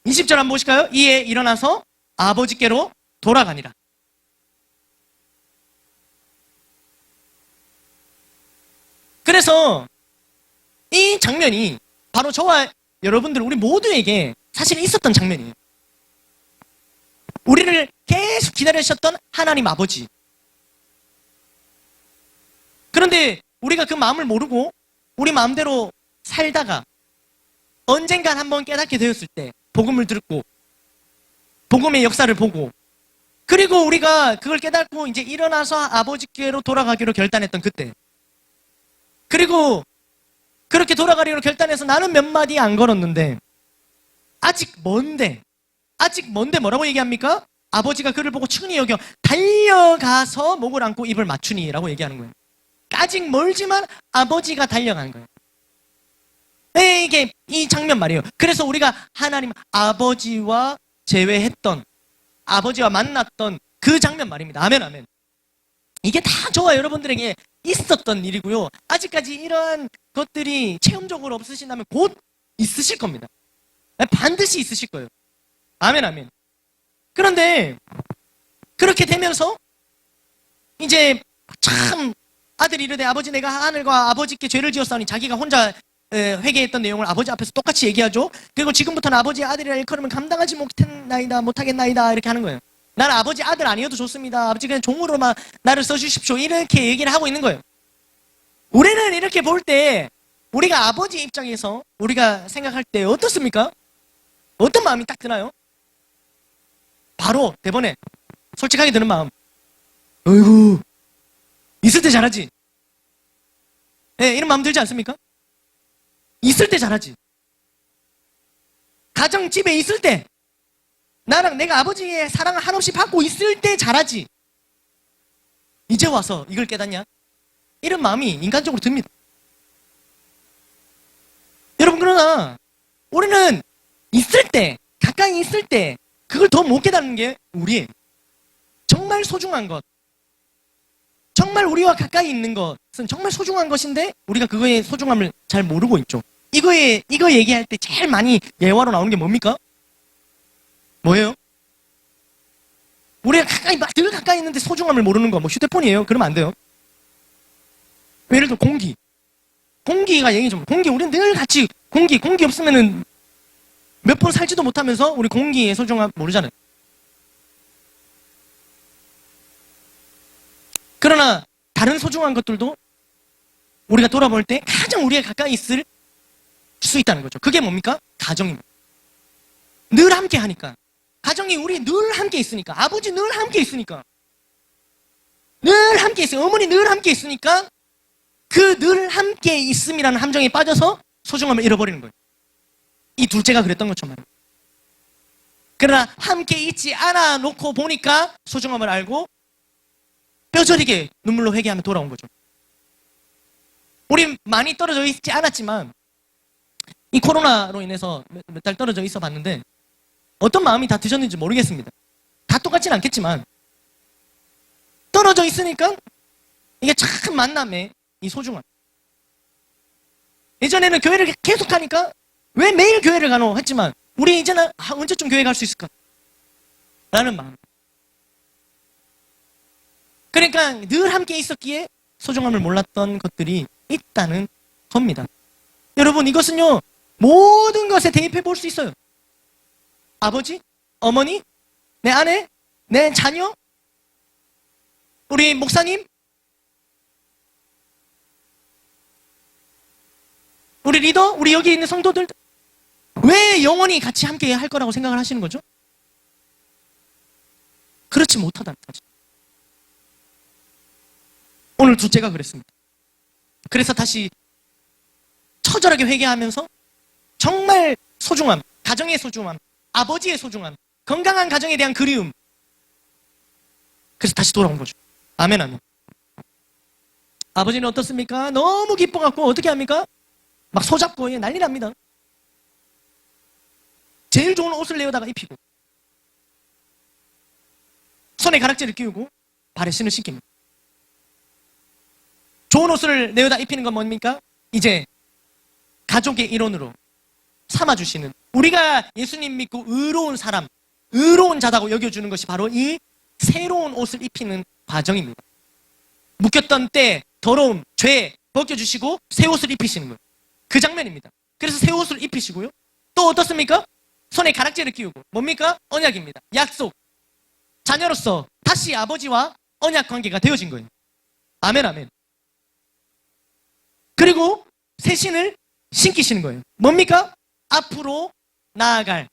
20절 한번 보실까요? 이에 일어나서 아버지께로 돌아가니라. 그래서 이 장면이 바로 저와 여러분들, 우리 모두에게 사실 있었던 장면이에요. 우리를 계속 기다리셨던 하나님 아버지. 그런데 우리가 그 마음을 모르고 우리 마음대로 살다가 언젠간 한번 깨닫게 되었을 때, 복음을 듣고 복음의 역사를 보고, 그리고 우리가 그걸 깨닫고 이제 일어나서 아버지께로 돌아가기로 결단했던 그때, 그리고 그렇게 돌아가기로 결단해서 나는 몇 마디 안 걸었는데 아직 먼데 뭐라고 얘기합니까? 아버지가 그를 보고 충히 여겨 달려가서 목을 안고 입을 맞추니 라고 얘기하는 거예요. 아직 멀지만 아버지가 달려가는 거예요. 네, 이게 이 장면 말이에요. 그래서 우리가 하나님 아버지와 재회했던, 아버지와 만났던 그 장면 말입니다. 아멘, 아멘. 이게 다 저와 여러분들에게 있었던 일이고요. 아직까지 이러한 것들이 체험적으로 없으신다면 곧 있으실 겁니다. 반드시 있으실 거예요. 아멘, 아멘. 그런데 그렇게 되면서 이제 참 아들이 이르되 아버지 내가 하늘과 아버지께 죄를 지었사오니, 자기가 혼자 회개했던 내용을 아버지 앞에서 똑같이 얘기하죠. 그리고 지금부터는 아버지의 아들이라 일컬음을 감당하지 못하겠나이다 이렇게 하는 거예요. 나는 아버지 아들 아니어도 좋습니다. 아버지 그냥 종으로만 나를 써주십시오. 이렇게 얘기를 하고 있는 거예요. 우리는 이렇게 볼 때 우리가 아버지 입장에서 우리가 생각할 때 어떻습니까? 어떤 마음이 딱 드나요? 바로 대번에 솔직하게 드는 마음. 어이구, 있을 때 잘하지. 네, 이런 마음 들지 않습니까? 있을 때 잘하지. 가정 집에 있을 때, 나랑 내가 아버지의 사랑을 한없이 받고 있을 때 잘하지. 이제 와서 이걸 깨닫냐? 이런 마음이 인간적으로 듭니다. 여러분, 그러나 우리는 있을 때, 가까이 있을 때 그걸 더 못 깨닫는 게 우리의 정말 소중한 것, 정말 우리와 가까이 있는 것은 정말 소중한 것인데 우리가 그거의 소중함을 잘 모르고 있죠. 이거 얘기할 때 제일 많이 예화로 나오는 게 뭡니까? 뭐예요? 우리가 늘 가까이 있는데 소중함을 모르는 거, 뭐 휴대폰이에요? 그러면 안 돼요. 예를 들어 공기가 얘기 좀, 우리는 늘 같이 공기 없으면은 몇 번 살지도 못하면서 우리 공기의 소중함 모르잖아요. 그러나 다른 소중한 것들도 우리가 돌아볼 때 가장 우리가 가까이 있을 수 있다는 거죠. 그게 뭡니까? 가정입니다. 늘 함께 하니까. 가정이 우리 늘 함께 있으니까. 아버지 늘 함께 있으니까. 늘 함께 있어요. 어머니 늘 함께 있으니까 그 늘 함께 있음이라는 함정에 빠져서 소중함을 잃어버리는 거예요. 이 둘째가 그랬던 것처럼 말이에요. 그러나 함께 있지 않아 놓고 보니까 소중함을 알고 뼈저리게 눈물로 회개하며 돌아온 거죠. 우리 많이 떨어져 있지 않았지만 이 코로나로 인해서 몇 달 떨어져 있어 봤는데 어떤 마음이 다 드셨는지 모르겠습니다. 다 똑같진 않겠지만 떨어져 있으니까 이게 참 만남의 이 소중함. 예전에는 교회를 계속 하니까 왜 매일 교회를 가노 했지만 우리 이제는 언제쯤 교회 갈 수 있을까? 라는 마음. 그러니까 늘 함께 있었기에 소중함을 몰랐던 것들이 있다는 겁니다. 여러분, 이것은요 모든 것에 대입해 볼 수 있어요. 아버지, 어머니, 내 아내, 내 자녀, 우리 목사님, 우리 리더, 우리 여기 있는 성도들, 왜 영원히 같이 함께 할 거라고 생각을 하시는 거죠? 그렇지 못하다는 거죠. 오늘 둘째가 그랬습니다. 그래서 다시 처절하게 회개하면서 정말 소중함, 가정의 소중함, 아버지의 소중함, 건강한 가정에 대한 그리움, 그래서 다시 돌아온 거죠. 아멘, 아멘. 아버지는 어떻습니까? 너무 기뻐갖고 어떻게 합니까? 막 소잡고 난리 납니다. 제일 좋은 옷을 내어다가 입히고 손에 가락지를 끼우고 발에 신을 신깁니다. 좋은 옷을 내어다 입히는 건 뭡니까? 이제 가족의 일원으로 삼아주시는, 우리가 예수님 믿고 의로운 사람, 의로운 자다고 여겨주는 것이 바로 이 새로운 옷을 입히는 과정입니다. 묶였던 때, 더러움, 죄 벗겨주시고 새 옷을 입히시는 거예요. 그 장면입니다. 그래서 새 옷을 입히시고요, 또 어떻습니까? 손에 가락지를 끼우고 뭡니까? 언약입니다. 약속. 자녀로서 다시 아버지와 언약 관계가 되어진 거예요. 아멘 아멘. 그리고 새 신을 신기시는 거예요. 뭡니까? 앞으로 나아갈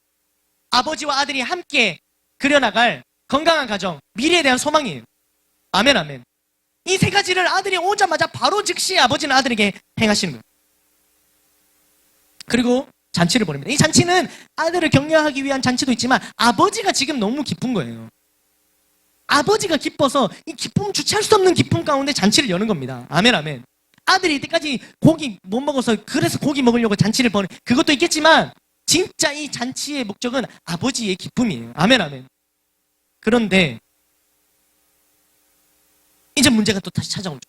아버지와 아들이 함께 그려나갈 건강한 가정, 미래에 대한 소망이에요. 아멘 아멘. 이 세 가지를 아들이 오자마자 바로 즉시 아버지는 아들에게 행하시는 거예요. 그리고 잔치를 벌입니다. 이 잔치는 아들을 격려하기 위한 잔치도 있지만 아버지가 지금 너무 기쁜 거예요. 아버지가 기뻐서 이 기쁨 주체할 수 없는 기쁨 가운데 잔치를 여는 겁니다. 아멘 아멘. 아들이 이때까지 고기 못 먹어서 그래서 고기 먹으려고 잔치를 버는 그것도 있겠지만 진짜 이 잔치의 목적은 아버지의 기쁨이에요. 아멘 아멘. 그런데 이제 문제가 또 다시 찾아오죠.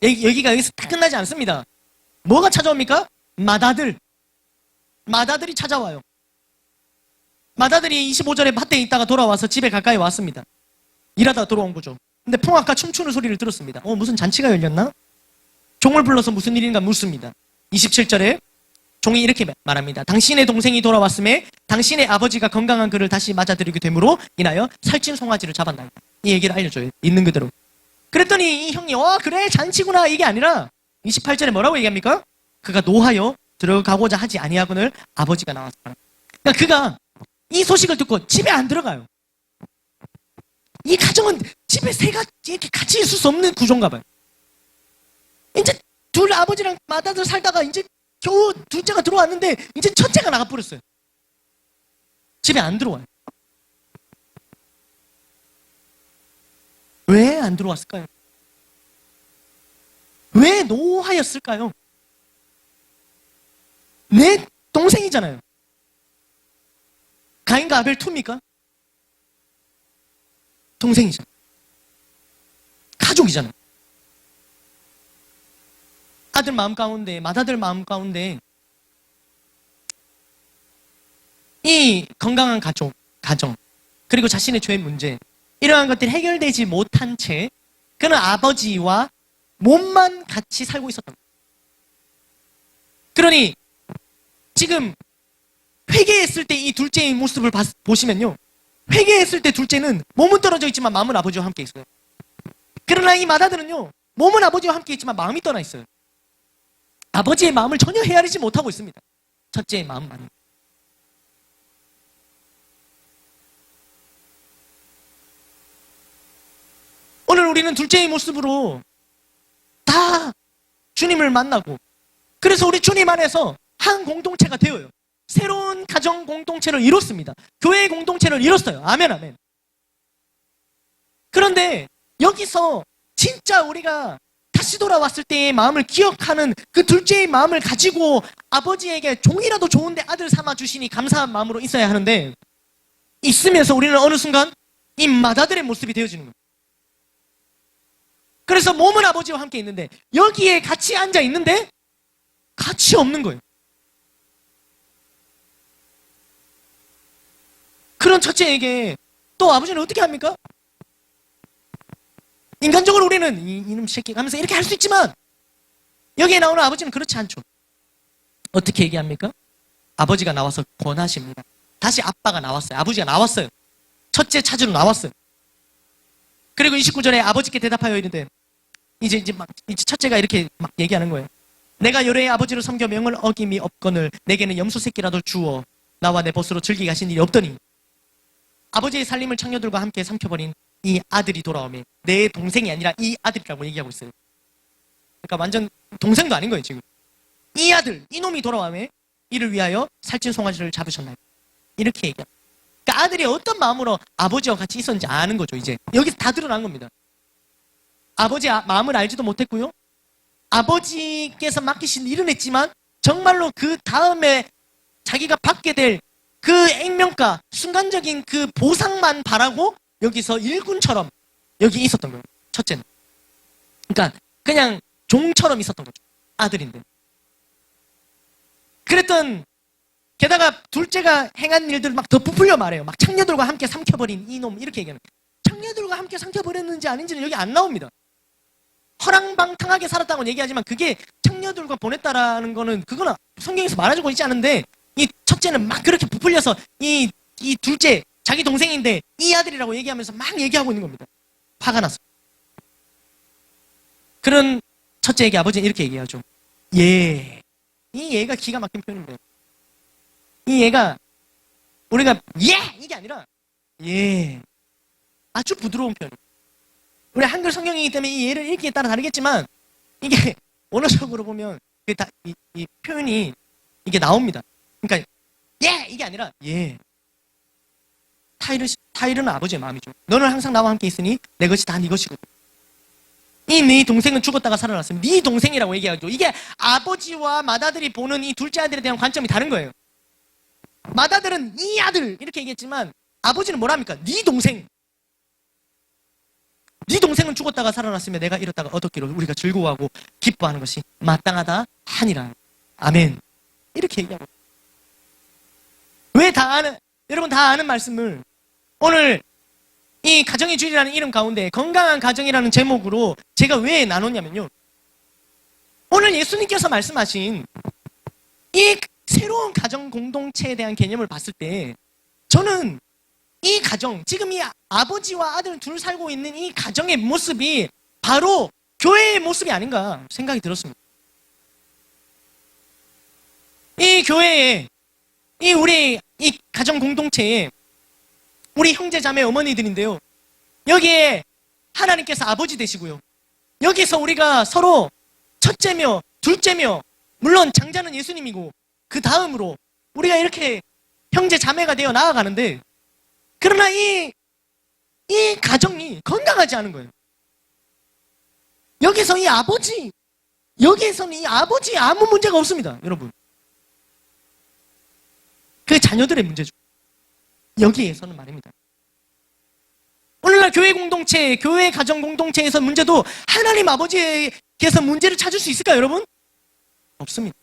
여기가 여기서 다 끝나지 않습니다. 뭐가 찾아옵니까? 마다들이 찾아와요. 마다들이 25절에 밭에 있다가 돌아와서 집에 가까이 왔습니다. 일하다 돌아온 거죠. 근데 풍악과 춤추는 소리를 들었습니다. 무슨 잔치가 열렸나? 종을 불러서 무슨 일인가 묻습니다. 27절에 종이 이렇게 말합니다. 당신의 동생이 돌아왔음에 당신의 아버지가 건강한 그를 다시 맞아들이게 되므로 인하여 살찐 송아지를 잡았나이다. 이 얘기를 알려줘요. 있는 그대로. 그랬더니 이 형이 그래 잔치구나 이게 아니라 28절에 뭐라고 얘기합니까? 그가 노하여 들어가고자 하지 아니하거늘 아버지가 나와서 그러니까 그가 이 소식을 듣고 집에 안 들어가요. 이 가정은 집에 새가 이렇게 같이 있을 수 없는 구조인가 봐요. 이제 둘 아버지랑 마다들 살다가 이제 겨우 둘째가 들어왔는데 이제 첫째가 나가버렸어요. 집에 안 들어와요. 왜 안 들어왔을까요? 왜 노하였을까요? 내 동생이잖아요. 가인과 아벨 2입니까? 동생이잖아요. 가족이잖아요. 아들 마음 가운데, 맏아들 마음 가운데 이 건강한 가정, 그리고 자신의 죄의 문제, 이러한 것들이 해결되지 못한 채 그는 아버지와 몸만 같이 살고 있었던 거예요. 그러니 지금 회개했을 때 이 둘째의 모습을 보시면요, 회개했을 때 둘째는 몸은 떨어져 있지만 마음은 아버지와 함께 있어요. 그러나 이 맏아들은요, 몸은 아버지와 함께 있지만 마음이 떠나 있어요. 아버지의 마음을 전혀 헤아리지 못하고 있습니다. 첫째의 마음만. 오늘 우리는 둘째의 모습으로 다 주님을 만나고, 그래서 우리 주님 안에서 한 공동체가 되어요. 새로운 가정 공동체를 이뤘습니다. 교회 공동체를 이뤘어요. 아멘 아멘. 그런데 여기서 진짜 우리가 다시 돌아왔을 때의 마음을 기억하는 그 둘째의 마음을 가지고 아버지에게 종이라도 좋은데 아들 삼아 주시니 감사한 마음으로 있어야 하는데, 있으면서 우리는 어느 순간 이 맏아들의 모습이 되어지는 거예요. 그래서 몸은 아버지와 함께 있는데 여기에 같이 앉아 있는데 같이 없는 거예요. 그런 첫째에게 또 아버지는 어떻게 합니까? 인간적으로 우리는 이놈 새끼 하면서 이렇게 할 수 있지만 여기에 나오는 아버지는 그렇지 않죠. 어떻게 얘기합니까? 아버지가 나와서 권하십니다. 다시 아빠가 나왔어요. 아버지가 나왔어요. 첫째 찾으러 나왔어요. 그리고 29절에 아버지께 대답하여 이르되, 이제 첫째가 이렇게 막 얘기하는 거예요. 내가 여러의 아버지를 섬겨 명을 어김이 없거늘 내게는 염소 새끼라도 주어 나와 내 벗으로 즐기게 하신 일이 없더니, 아버지의 살림을 창녀들과 함께 삼켜버린 이 아들이 돌아오매 내 동생이 아니라 이 아들이라고 얘기하고 있어요. 그러니까 완전 동생도 아닌 거예요 지금. 이 아들, 이놈이 돌아오매 이를 위하여 살찐 송아지를 잡으셨나요? 이렇게 얘기합니다. 그러니까 아들이 어떤 마음으로 아버지와 같이 있었는지 아는 거죠. 이제 여기서 다 드러난 겁니다. 아버지의 마음을 알지도 못했고요, 아버지께서 맡기신 일은 했지만 정말로 그 다음에 자기가 받게 될 그 액면가, 순간적인 그 보상만 바라고 여기서 일꾼처럼 여기 있었던 거예요. 첫째는. 그러니까 그냥 종처럼 있었던 거죠. 아들인데. 그랬던, 게다가 둘째가 행한 일들 막 더 부풀려 말해요. 막 창녀들과 함께 삼켜버린 이놈, 이렇게 얘기하는 거예요. 창녀들과 함께 삼켜버렸는지 아닌지는 여기 안 나옵니다. 허랑방탕하게 살았다고 얘기하지만 그게 창녀들과 보냈다라는 거는 그거는 성경에서 말해주고 있지 않은데 이 첫째는 막 그렇게 부풀려서 이 둘째, 자기 동생인데 이 아들이라고 얘기하면서 막 얘기하고 있는 겁니다. 화가 났어. 그런 첫째에게 아버지는 이렇게 얘기하죠. 이 얘가 기가 막힌 표현인데, 이 얘가 우리가 이게 아니라 아주 부드러운 표현. 우리 한글 성경이기 때문에 이 예를 읽기에 따라 다르겠지만 이게 언어적으로 보면 이 표현이 이게 나옵니다. 그러니까 이게 아니라 타이르는 아버지의 마음이죠. 너는 항상 나와 함께 있으니 내 것이 다 네 것이거든. 네 동생은 죽었다가 살아났으면 네 동생이라고 얘기하죠. 이게 아버지와 맏아들이 보는 이 둘째 아들에 대한 관점이 다른 거예요. 맏아들은 이 아들 이렇게 얘기했지만 아버지는 뭐랍니까? 네 동생. 네 동생은 죽었다가 살아났으면 내가 이렇다가 얻었기로 우리가 즐거워하고 기뻐하는 것이 마땅하다 하니라. 아멘. 이렇게 얘기하고. 왜 여러분 다 아는 말씀을 오늘 이 가정의 주일이라는 이름 가운데 건강한 가정이라는 제목으로 제가 왜 나눴냐면요. 오늘 예수님께서 말씀하신 이 새로운 가정 공동체에 대한 개념을 봤을 때 저는 이 가정, 지금 이 아버지와 아들 둘 살고 있는 이 가정의 모습이 바로 교회의 모습이 아닌가 생각이 들었습니다. 이 교회에, 우리 이 가정 공동체에 우리 형제 자매 어머니들인데요. 여기에 하나님께서 아버지 되시고요. 여기서 우리가 서로 첫째며 둘째며 물론 장자는 예수님이고 그 다음으로 우리가 이렇게 형제 자매가 되어 나아가는데 그러나 이 가정이 건강하지 않은 거예요. 여기서는 이 아버지에 아무 문제가 없습니다. 여러분. 그 자녀들의 문제죠. 여기에서는 말입니다. 오늘날 교회 공동체, 교회 가정 공동체에서 문제도 하나님 아버지께서 문제를 찾을 수 있을까요, 여러분? 없습니다.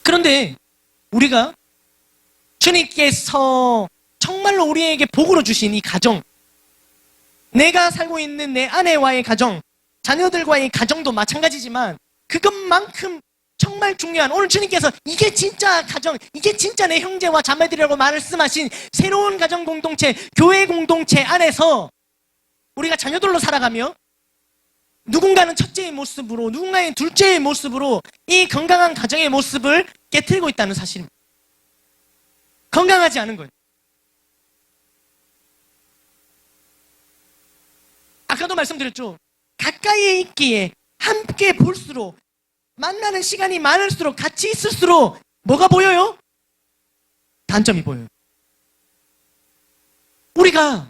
그런데 우리가 주님께서 정말로 우리에게 복으로 주신 이 가정, 내가 살고 있는 내 아내와의 가정, 자녀들과의 가정도 마찬가지지만 그것만큼 정말 중요한, 오늘 주님께서 이게 진짜 가정, 이게 진짜 내 형제와 자매들이라고 말씀하신 새로운 가정 공동체, 교회 공동체 안에서 우리가 자녀들로 살아가며 누군가는 첫째의 모습으로, 누군가는 둘째의 모습으로 이 건강한 가정의 모습을 깨트리고 있다는 사실입니다. 건강하지 않은 거예요. 아까도 말씀드렸죠. 가까이에 있기에 함께 볼수록, 만나는 시간이 많을수록, 같이 있을수록 뭐가 보여요? 단점이 보여요. 우리가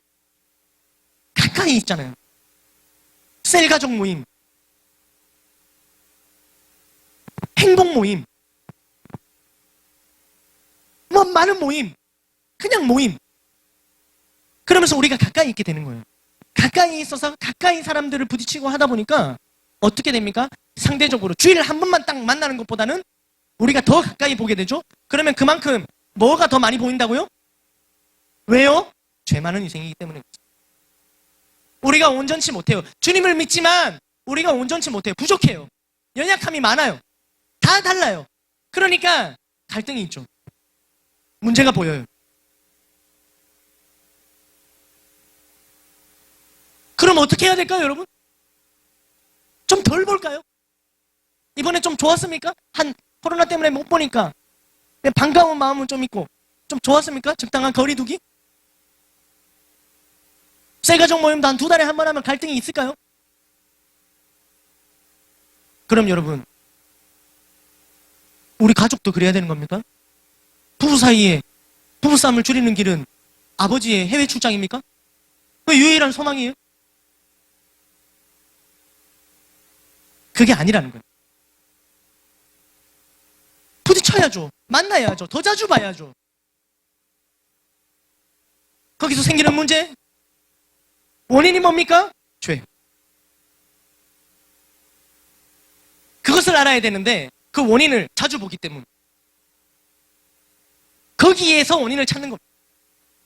가까이 있잖아요. 셀가족 모임, 행복 모임, 뭐 많은 모임, 그냥 모임. 그러면서 우리가 가까이 있게 되는 거예요. 가까이 있어서 가까이 사람들을 부딪히고 하다 보니까 어떻게 됩니까? 상대적으로 주일에 한 번만 딱 만나는 것보다는 우리가 더 가까이 보게 되죠. 그러면 그만큼 뭐가 더 많이 보인다고요? 왜요? 죄 많은 인생이기 때문에. 우리가 온전치 못해요. 주님을 믿지만 우리가 온전치 못해요. 부족해요. 연약함이 많아요. 다 달라요. 그러니까 갈등이 있죠. 문제가 보여요. 그럼 어떻게 해야 될까요, 여러분? 좀 덜 볼까요? 이번에 좀 좋았습니까? 코로나 때문에 못 보니까 반가운 마음은 좀 있고 좀 좋았습니까? 적당한 거리 두기? 셀가족 모임도 한 2달에 한 번 하면 갈등이 있을까요? 그럼 여러분, 우리 가족도 그래야 되는 겁니까? 부부 사이에 부부싸움을 줄이는 길은 아버지의 해외 출장입니까? 그 유일한 소망이에요? 그게 아니라는 거예요. 부딪혀야죠. 만나야죠. 더 자주 봐야죠. 거기서 생기는 문제? 원인이 뭡니까? 죄. 그것을 알아야 되는데 그 원인을 자주 보기 때문에 거기에서 원인을 찾는 겁니다.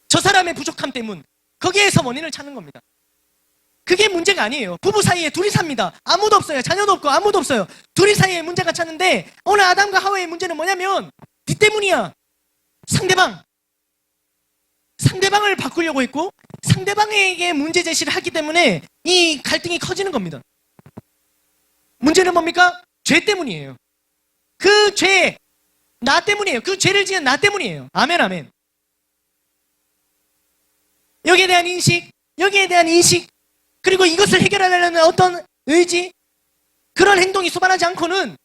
저 사람의 부족함 때문, 거기에서 원인을 찾는 겁니다. 그게 문제가 아니에요. 부부 사이에 둘이 삽니다. 아무도 없어요. 자녀도 없고 아무도 없어요. 둘이 사이에 문제가 찾는데 오늘 아담과 하와의 문제는 뭐냐면 니 때문이야. 상대방을 바꾸려고 했고 상대방에게 문제 제시를 했기 때문에 이 갈등이 커지는 겁니다. 문제는 뭡니까? 죄 때문이에요. 그 죄, 나 때문이에요. 그 죄를 지은 나 때문이에요. 아멘, 아멘. 여기에 대한 인식, 그리고 이것을 해결하려는 어떤 의지, 그런 행동이 수반하지 않고는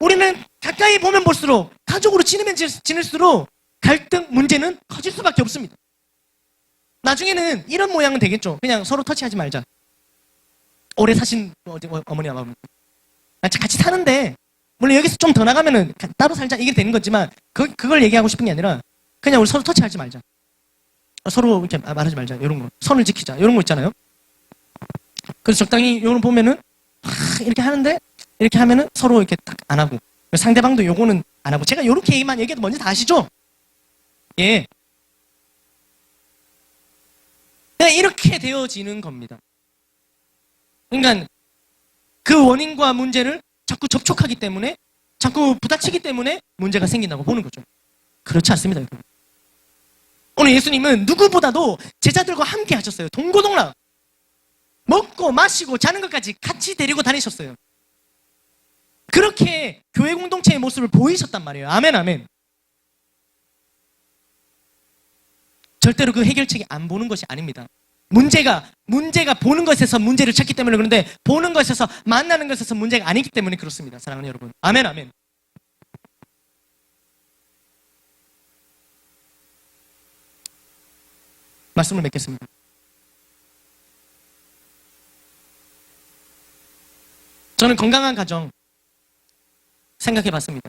우리는 가까이 보면 볼수록, 가족으로 지내면 지낼수록 갈등, 문제는 커질 수밖에 없습니다. 나중에는 이런 모양은 되겠죠. 그냥 서로 터치하지 말자. 오래 사신 어머니 아마 같이 사는데 물론 여기서 좀 더 나가면은 따로 살자 이게 되는 거지만 그걸 얘기하고 싶은 게 아니라 그냥 우리 서로 터치하지 말자. 서로 이렇게 말하지 말자. 이런 거. 선을 지키자. 이런 거 있잖아요. 그래서 적당히 요런 보면은 이렇게 하는데 이렇게 하면은 서로 이렇게 딱 안 하고 상대방도 요거는 안 하고 제가 요렇게 얘기해도 뭔지 다 아시죠? 예. 네, 이렇게 되어지는 겁니다. 그러니까 그 원인과 문제를 자꾸 접촉하기 때문에 자꾸 부닥치기 때문에 문제가 생긴다고 보는 거죠. 그렇지 않습니다. 여러분. 오늘 예수님은 누구보다도 제자들과 함께 하셨어요. 동고동락. 먹고 마시고 자는 것까지 같이 데리고 다니셨어요. 그렇게 교회 공동체의 모습을 보이셨단 말이에요. 아멘, 아멘. 절대로 그 해결책이 안 보는 것이 아닙니다. 문제가 보는 것에서 문제를 찾기 때문에 그런데 보는 것에서 만나는 것에서 문제가 아니기 때문에 그렇습니다. 사랑하는 여러분. 아멘, 아멘. 말씀을 맺겠습니다. 저는 건강한 가정 생각해 봤습니다.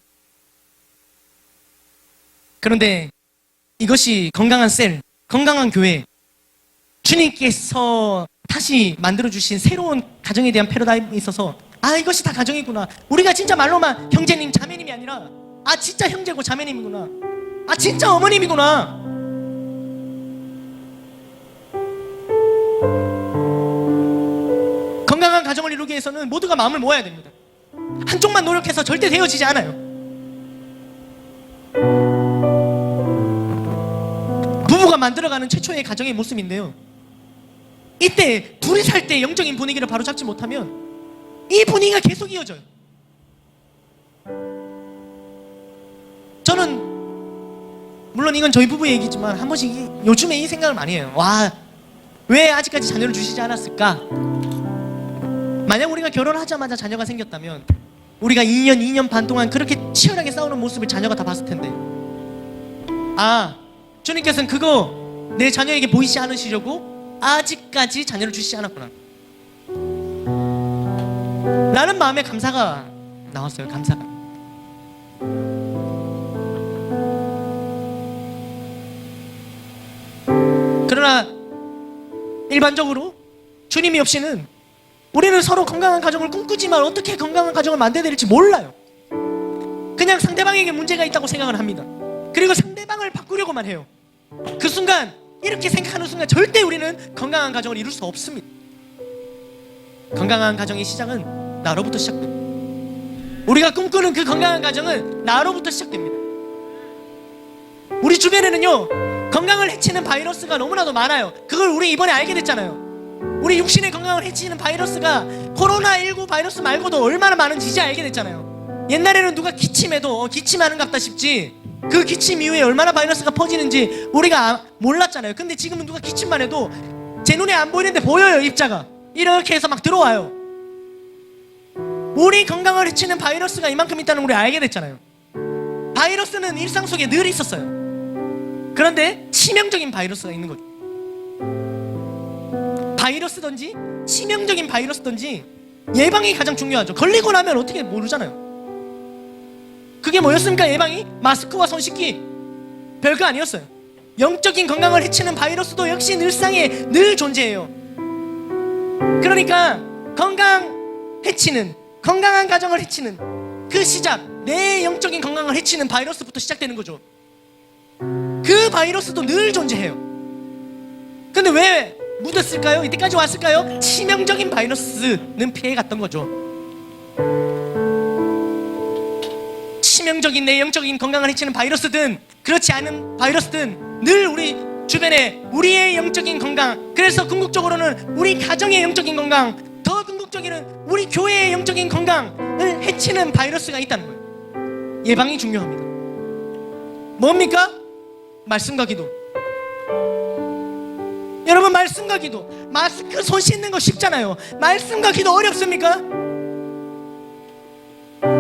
그런데 이것이 건강한 셀, 건강한 교회, 주님께서 다시 만들어주신 새로운 가정에 대한 패러다임이 있어서 이것이 다 가정이구나. 우리가 진짜 말로만 형제님, 자매님이 아니라 진짜 형제고 자매님이구나. 진짜 어머님이구나. 건강한 가정을 이루기 위해서는 모두가 마음을 모아야 됩니다. 한쪽만 노력해서 절대 되어지지 않아요. 부부가 만들어가는 최초의 가정의 모습인데요. 이때 둘이 살 때 영적인 분위기를 바로잡지 못하면 이 분위기가 계속 이어져요. 저는 물론 이건 저희 부부 얘기지만 한 번씩 요즘에 이 생각을 많이 해요. 왜 아직까지 자녀를 주시지 않았을까? 만약 우리가 결혼하자마자 자녀가 생겼다면 우리가 2년 반 동안 그렇게 치열하게 싸우는 모습을 자녀가 다 봤을 텐데 주님께서는 그거 내 자녀에게 보이지 않으시려고 아직까지 자녀를 주시지 않았구나 라는 마음에 감사가 나왔어요. 감사가. 그러나 일반적으로 주님이 없이는 우리는 서로 건강한 가정을 꿈꾸지만 어떻게 건강한 가정을 만들어야 될지 몰라요. 그냥 상대방에게 문제가 있다고 생각을 합니다. 그리고 상대방을 바꾸려고만 해요. 그 순간 이렇게 생각하는 순간 절대 우리는 건강한 가정을 이룰 수 없습니다. 건강한 가정의 시작은 나로부터 시작됩니다. 우리가 꿈꾸는 그 건강한 가정은 나로부터 시작됩니다. 우리 주변에는요 건강을 해치는 바이러스가 너무나도 많아요. 그걸 우리 이번에 알게 됐잖아요. 우리 육신의 건강을 해치는 바이러스가 코로나19 바이러스 말고도 얼마나 많은지 이제 알게 됐잖아요. 옛날에는 누가 기침해도 기침하는갑다 싶지 그 기침 이후에 얼마나 바이러스가 퍼지는지 우리가 몰랐잖아요. 근데 지금은 누가 기침만 해도 제 눈에 안 보이는데 보여요. 입자가 이렇게 해서 막 들어와요. 우리 건강을 해치는 바이러스가 이만큼 있다는 걸 우리 알게 됐잖아요. 바이러스는 일상 속에 늘 있었어요. 그런데 치명적인 바이러스가 있는 거죠. 바이러스든지 치명적인 바이러스든지 예방이 가장 중요하죠. 걸리고 나면 어떻게 모르잖아요. 그게 뭐였습니까? 예방이? 마스크와 손 씻기. 별거 아니었어요. 영적인 건강을 해치는 바이러스도 역시 일상에 늘 존재해요. 그러니까 건강한 가정을 해치는 그 시작, 내 영적인 건강을 해치는 바이러스부터 시작되는 거죠. 그 바이러스도 늘 존재해요. 근데 왜 묻었을까요? 이때까지 왔을까요? 치명적인 바이러스는 피해갔던 거죠. 치명적인 내 영적인 건강을 해치는 바이러스든 그렇지 않은 바이러스든 늘 우리 주변에 우리의 영적인 건강, 그래서 궁극적으로는 우리 가정의 영적인 건강, 더 궁극적으로는 우리 교회의 영적인 건강을 해치는 바이러스가 있다는 거예요. 예방이 중요합니다. 뭡니까? 말씀과 기도. 여러분, 말씀과 기도. 마스크 손 씻는 거 쉽잖아요. 말씀과 기도 어렵습니까?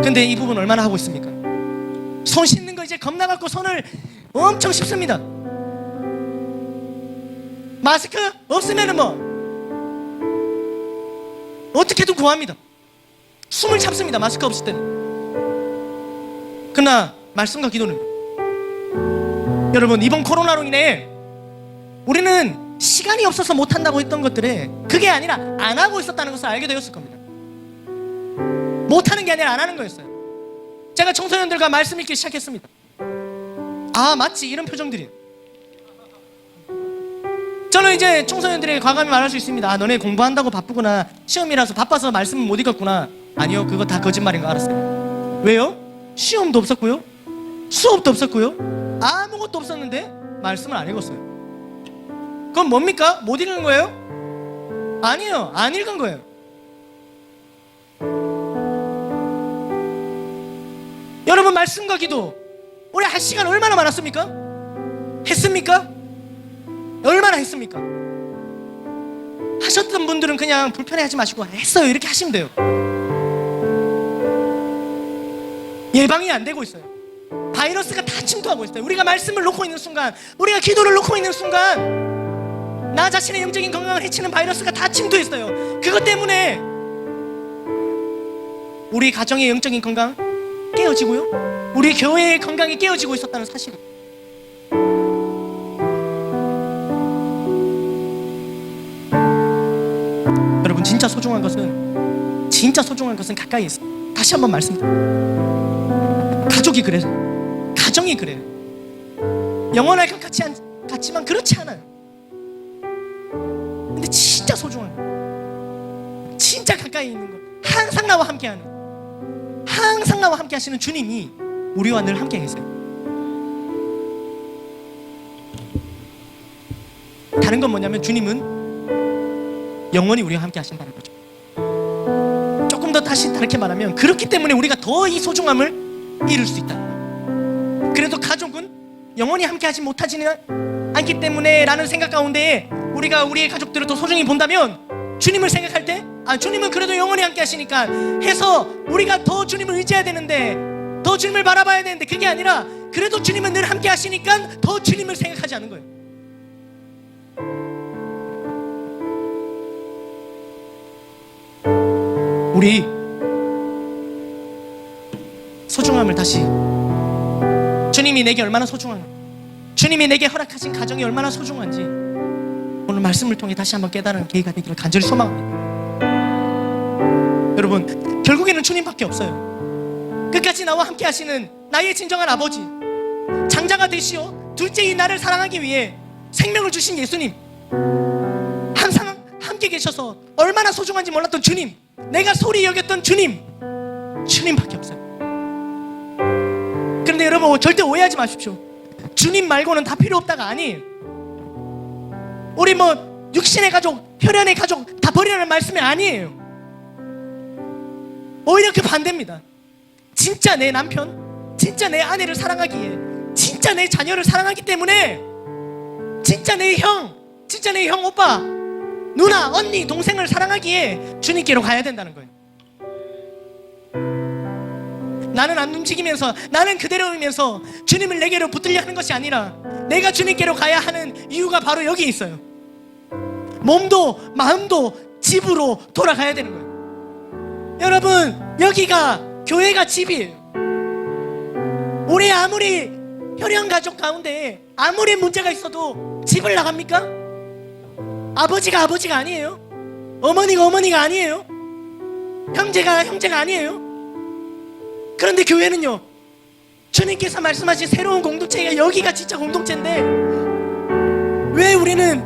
근데 이 부분 얼마나 하고 있습니까? 손 씻는 거 이제 겁나갖고 손을 엄청 씹습니다. 마스크 없으면은 뭐 어떻게든 구합니다. 숨을 참습니다. 마스크 없을 때는. 그러나 말씀과 기도는, 여러분, 이번 코로나로 인해 우리는 시간이 없어서 못한다고 했던 것들에 그게 아니라 안 하고 있었다는 것을 알게 되었을 겁니다. 못하는 게 아니라 안 하는 거였어요. 제가 청소년들과 말씀 읽기 시작했습니다. 아, 맞지, 이런 표정들이. 저는 이제 청소년들에게 과감히 말할 수 있습니다. 아, 너네 공부한다고 바쁘구나, 시험이라서 바빠서 말씀을 못 읽었구나. 아니요, 그거 다 거짓말인 거 알았어요. 왜요? 시험도 없었고요, 수업도 없었고요, 아무것도 없었는데 말씀을 안 읽었어요. 그건 뭡니까? 못 읽은 거예요? 아니에요, 안 읽은 거예요. 여러분, 말씀과 기도 우리 할 시간 얼마나 많았습니까? 했습니까? 얼마나 했습니까? 하셨던 분들은 그냥 불편해하지 마시고 했어요, 이렇게 하시면 돼요. 예방이 안 되고 있어요. 바이러스가 다 침투하고 있어요. 우리가 말씀을 놓고 있는 순간, 우리가 기도를 놓고 있는 순간 나 자신의 영적인 건강을 해치는 바이러스가 다 침투했어요. 그것 때문에 우리 가정의 영적인 건강 깨어지고요, 우리 교회의 건강이 깨어지고 있었다는 사실을. 여러분, 진짜 소중한 것은 가까이 있어요. 다시 한번 말씀드립니다. 가족이 그래요. 가정이 그래요. 영원할 것 같지만 그렇지 않아요. 근데 진짜 소중한 거, 진짜 가까이 있는 거, 항상 나와 함께하는, 항상 나와 함께 하시는 주님이 우리와 늘 함께 계세요. 다른 건 뭐냐면 주님은 영원히 우리와 함께 하신다는 거죠. 조금 더 다시 다르게 말하면, 그렇기 때문에 우리가 더 이 소중함을 잃을 수 있다. 그래도 가족은 영원히 함께 하지 못하지는 않기 때문에 라는 생각 가운데 우리가 우리의 가족들을 더 소중히 본다면, 주님을 생각할 때, 아, 주님은 그래도 영원히 함께 하시니까 해서 우리가 더 주님을 의지해야 되는데, 더 주님을 바라봐야 되는데, 그게 아니라 그래도 주님은 늘 함께 하시니까 더 주님을 생각하지 않는 거예요. 우리 소중함을 다시, 주님이 내게 얼마나 소중한가, 주님이 내게 허락하신 가정이 얼마나 소중한지 오늘 말씀을 통해 다시 한번 깨달은 계기가 되기를 간절히 소망합니다. 여러분, 결국에는 주님밖에 없어요. 끝까지 나와 함께 하시는 나의 진정한 아버지, 장자가 되시어 둘째인 나를 사랑하기 위해 생명을 주신 예수님, 항상 함께 계셔서 얼마나 소중한지 몰랐던 주님, 내가 소리 여겼던 주님밖에 없어요. 그런데 여러분, 절대 오해하지 마십시오. 주님 말고는 다 필요 없다가 아니에요. 우리 뭐 육신의 가족, 혈연의 가족 다 버리라는 말씀이 아니에요. 오히려 그 반대입니다. 진짜 내 남편, 진짜 내 아내를 사랑하기에, 진짜 내 자녀를 사랑하기 때문에, 진짜 내 형, 진짜 내 형 오빠, 누나, 언니, 동생을 사랑하기에 주님께로 가야 된다는 거예요. 나는 안 움직이면서, 나는 그대로이면서 주님을 내게로 붙들려 하는 것이 아니라, 내가 주님께로 가야 하는 이유가 바로 여기 있어요. 몸도 마음도 집으로 돌아가야 되는 거예요. 여러분, 여기가 교회가 집이에요. 우리 아무리 혈연 가족 가운데 아무리 문제가 있어도 집을 나갑니까? 아버지가 아니에요. 어머니가 아니에요. 형제가 아니에요. 그런데 교회는요, 주님께서 말씀하신 새로운 공동체가 여기가 진짜 공동체인데, 왜 우리는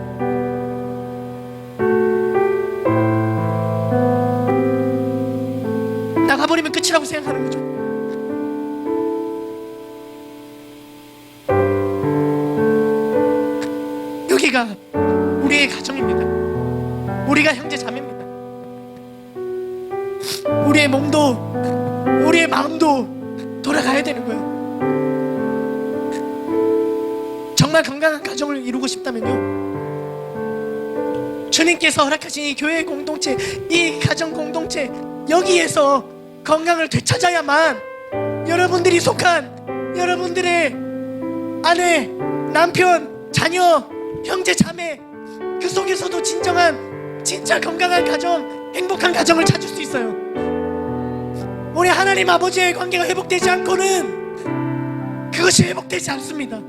정도면 끝이라고 생각하는 거죠. 여기가 우리의 가정입니다. 우리가 형제 자매입니다. 우리의 몸도 우리의 마음도 돌아가야 되는 거예요. 정말 건강한 가정을 이루고 싶다면요, 주님께서 허락하신 이 교회 공동체, 이 가정 공동체, 여기에서 건강을 되찾아야만 여러분들이 속한 여러분들의 아내, 남편, 자녀, 형제, 자매, 그 속에서도 진짜 건강한 가정, 행복한 가정을 찾을 수 있어요. 우리 하나님 아버지의 관계가 회복되지 않고는 그것이 회복되지 않습니다.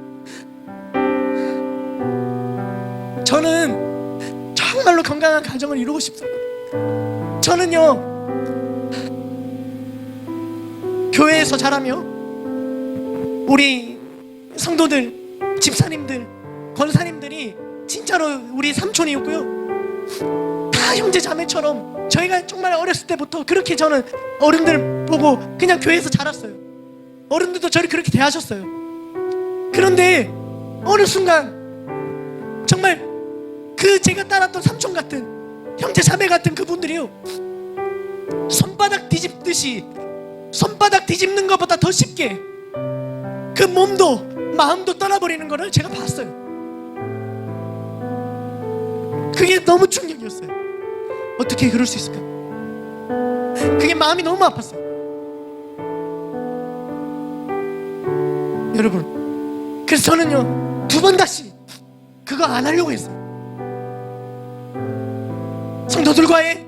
저는 정말로 건강한 가정을 이루고 싶습니다. 저는요, 교회에서 자라며 우리 성도들, 집사님들, 권사님들이 진짜로 우리 삼촌이었고요, 다 형제 자매처럼 저희가 정말 어렸을 때부터 그렇게 저는 어른들 보고 그냥 교회에서 자랐어요. 어른들도 저를 그렇게 대하셨어요. 그런데 어느 순간 정말 그 제가 따랐던 삼촌 같은, 형제 자매 같은 그분들이요, 손바닥 뒤집듯이, 손바닥 뒤집는 것보다 더 쉽게 그 몸도 마음도 떠나버리는 거를 제가 봤어요. 그게 너무 충격이었어요. 어떻게 그럴 수 있을까? 그게 마음이 너무 아팠어요. 여러분, 그래서 저는요, 2번 다시 그거 안 하려고 했어요. 성도들과의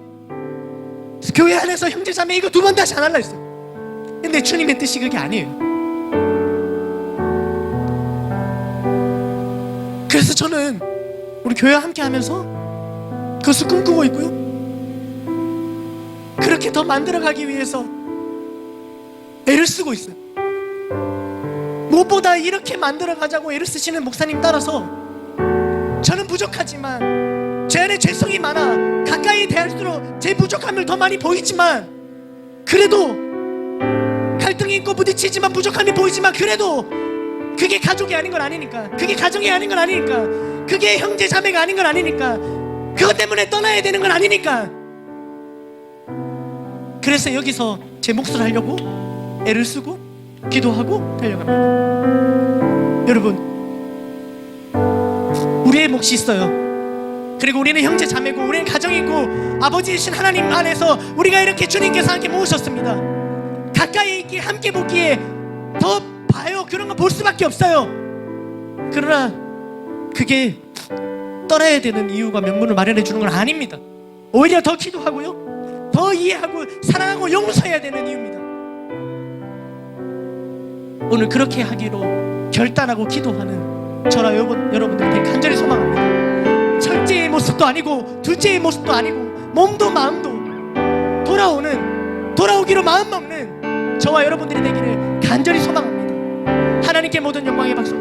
교회 안에서 형제자매 이거 2번 다시 안 하려고 했어요. 근데 주님의 뜻이 그게 아니에요. 그래서 저는 우리 교회와 함께 하면서 그것을 꿈꾸고 있고요, 그렇게 더 만들어가기 위해서 애를 쓰고 있어요. 무엇보다 이렇게 만들어가자고 애를 쓰시는 목사님 따라서 저는 부족하지만, 제 안에 죄성이 많아 가까이 대할수록 제 부족함을 더 많이 보이지만, 그래도 갈등이 있고 부딪히지만 부족함이 보이지만, 그래도 그게 가족이 아닌 건 아니니까, 그게 가정이 아닌 건 아니니까, 그게 형제 자매가 아닌 건 아니니까, 그것 때문에 떠나야 되는 건 아니니까, 그래서 여기서 제 몫을 하려고 애를 쓰고 기도하고 달려갑니다. 여러분, 우리의 몫이 있어요. 그리고 우리는 형제 자매고 우리는 가정이 있고 아버지이신 하나님 안에서 우리가 이렇게 주님께서 함께 모으셨습니다. 가까이 있기에, 함께 보기에 더 봐요. 그런 거 볼 수밖에 없어요. 그러나 그게 떠나야 되는 이유가 명분을 마련해 주는 건 아닙니다. 오히려 더 기도하고요, 더 이해하고 사랑하고 용서해야 되는 이유입니다. 오늘 그렇게 하기로 결단하고 기도하는 저와 여러분들께 간절히 소망합니다. 첫째의 모습도 아니고 둘째의 모습도 아니고 몸도 마음도 돌아오기로 마음먹는 저와 여러분들이 되기를 간절히 소망합니다. 하나님께 모든 영광의 박수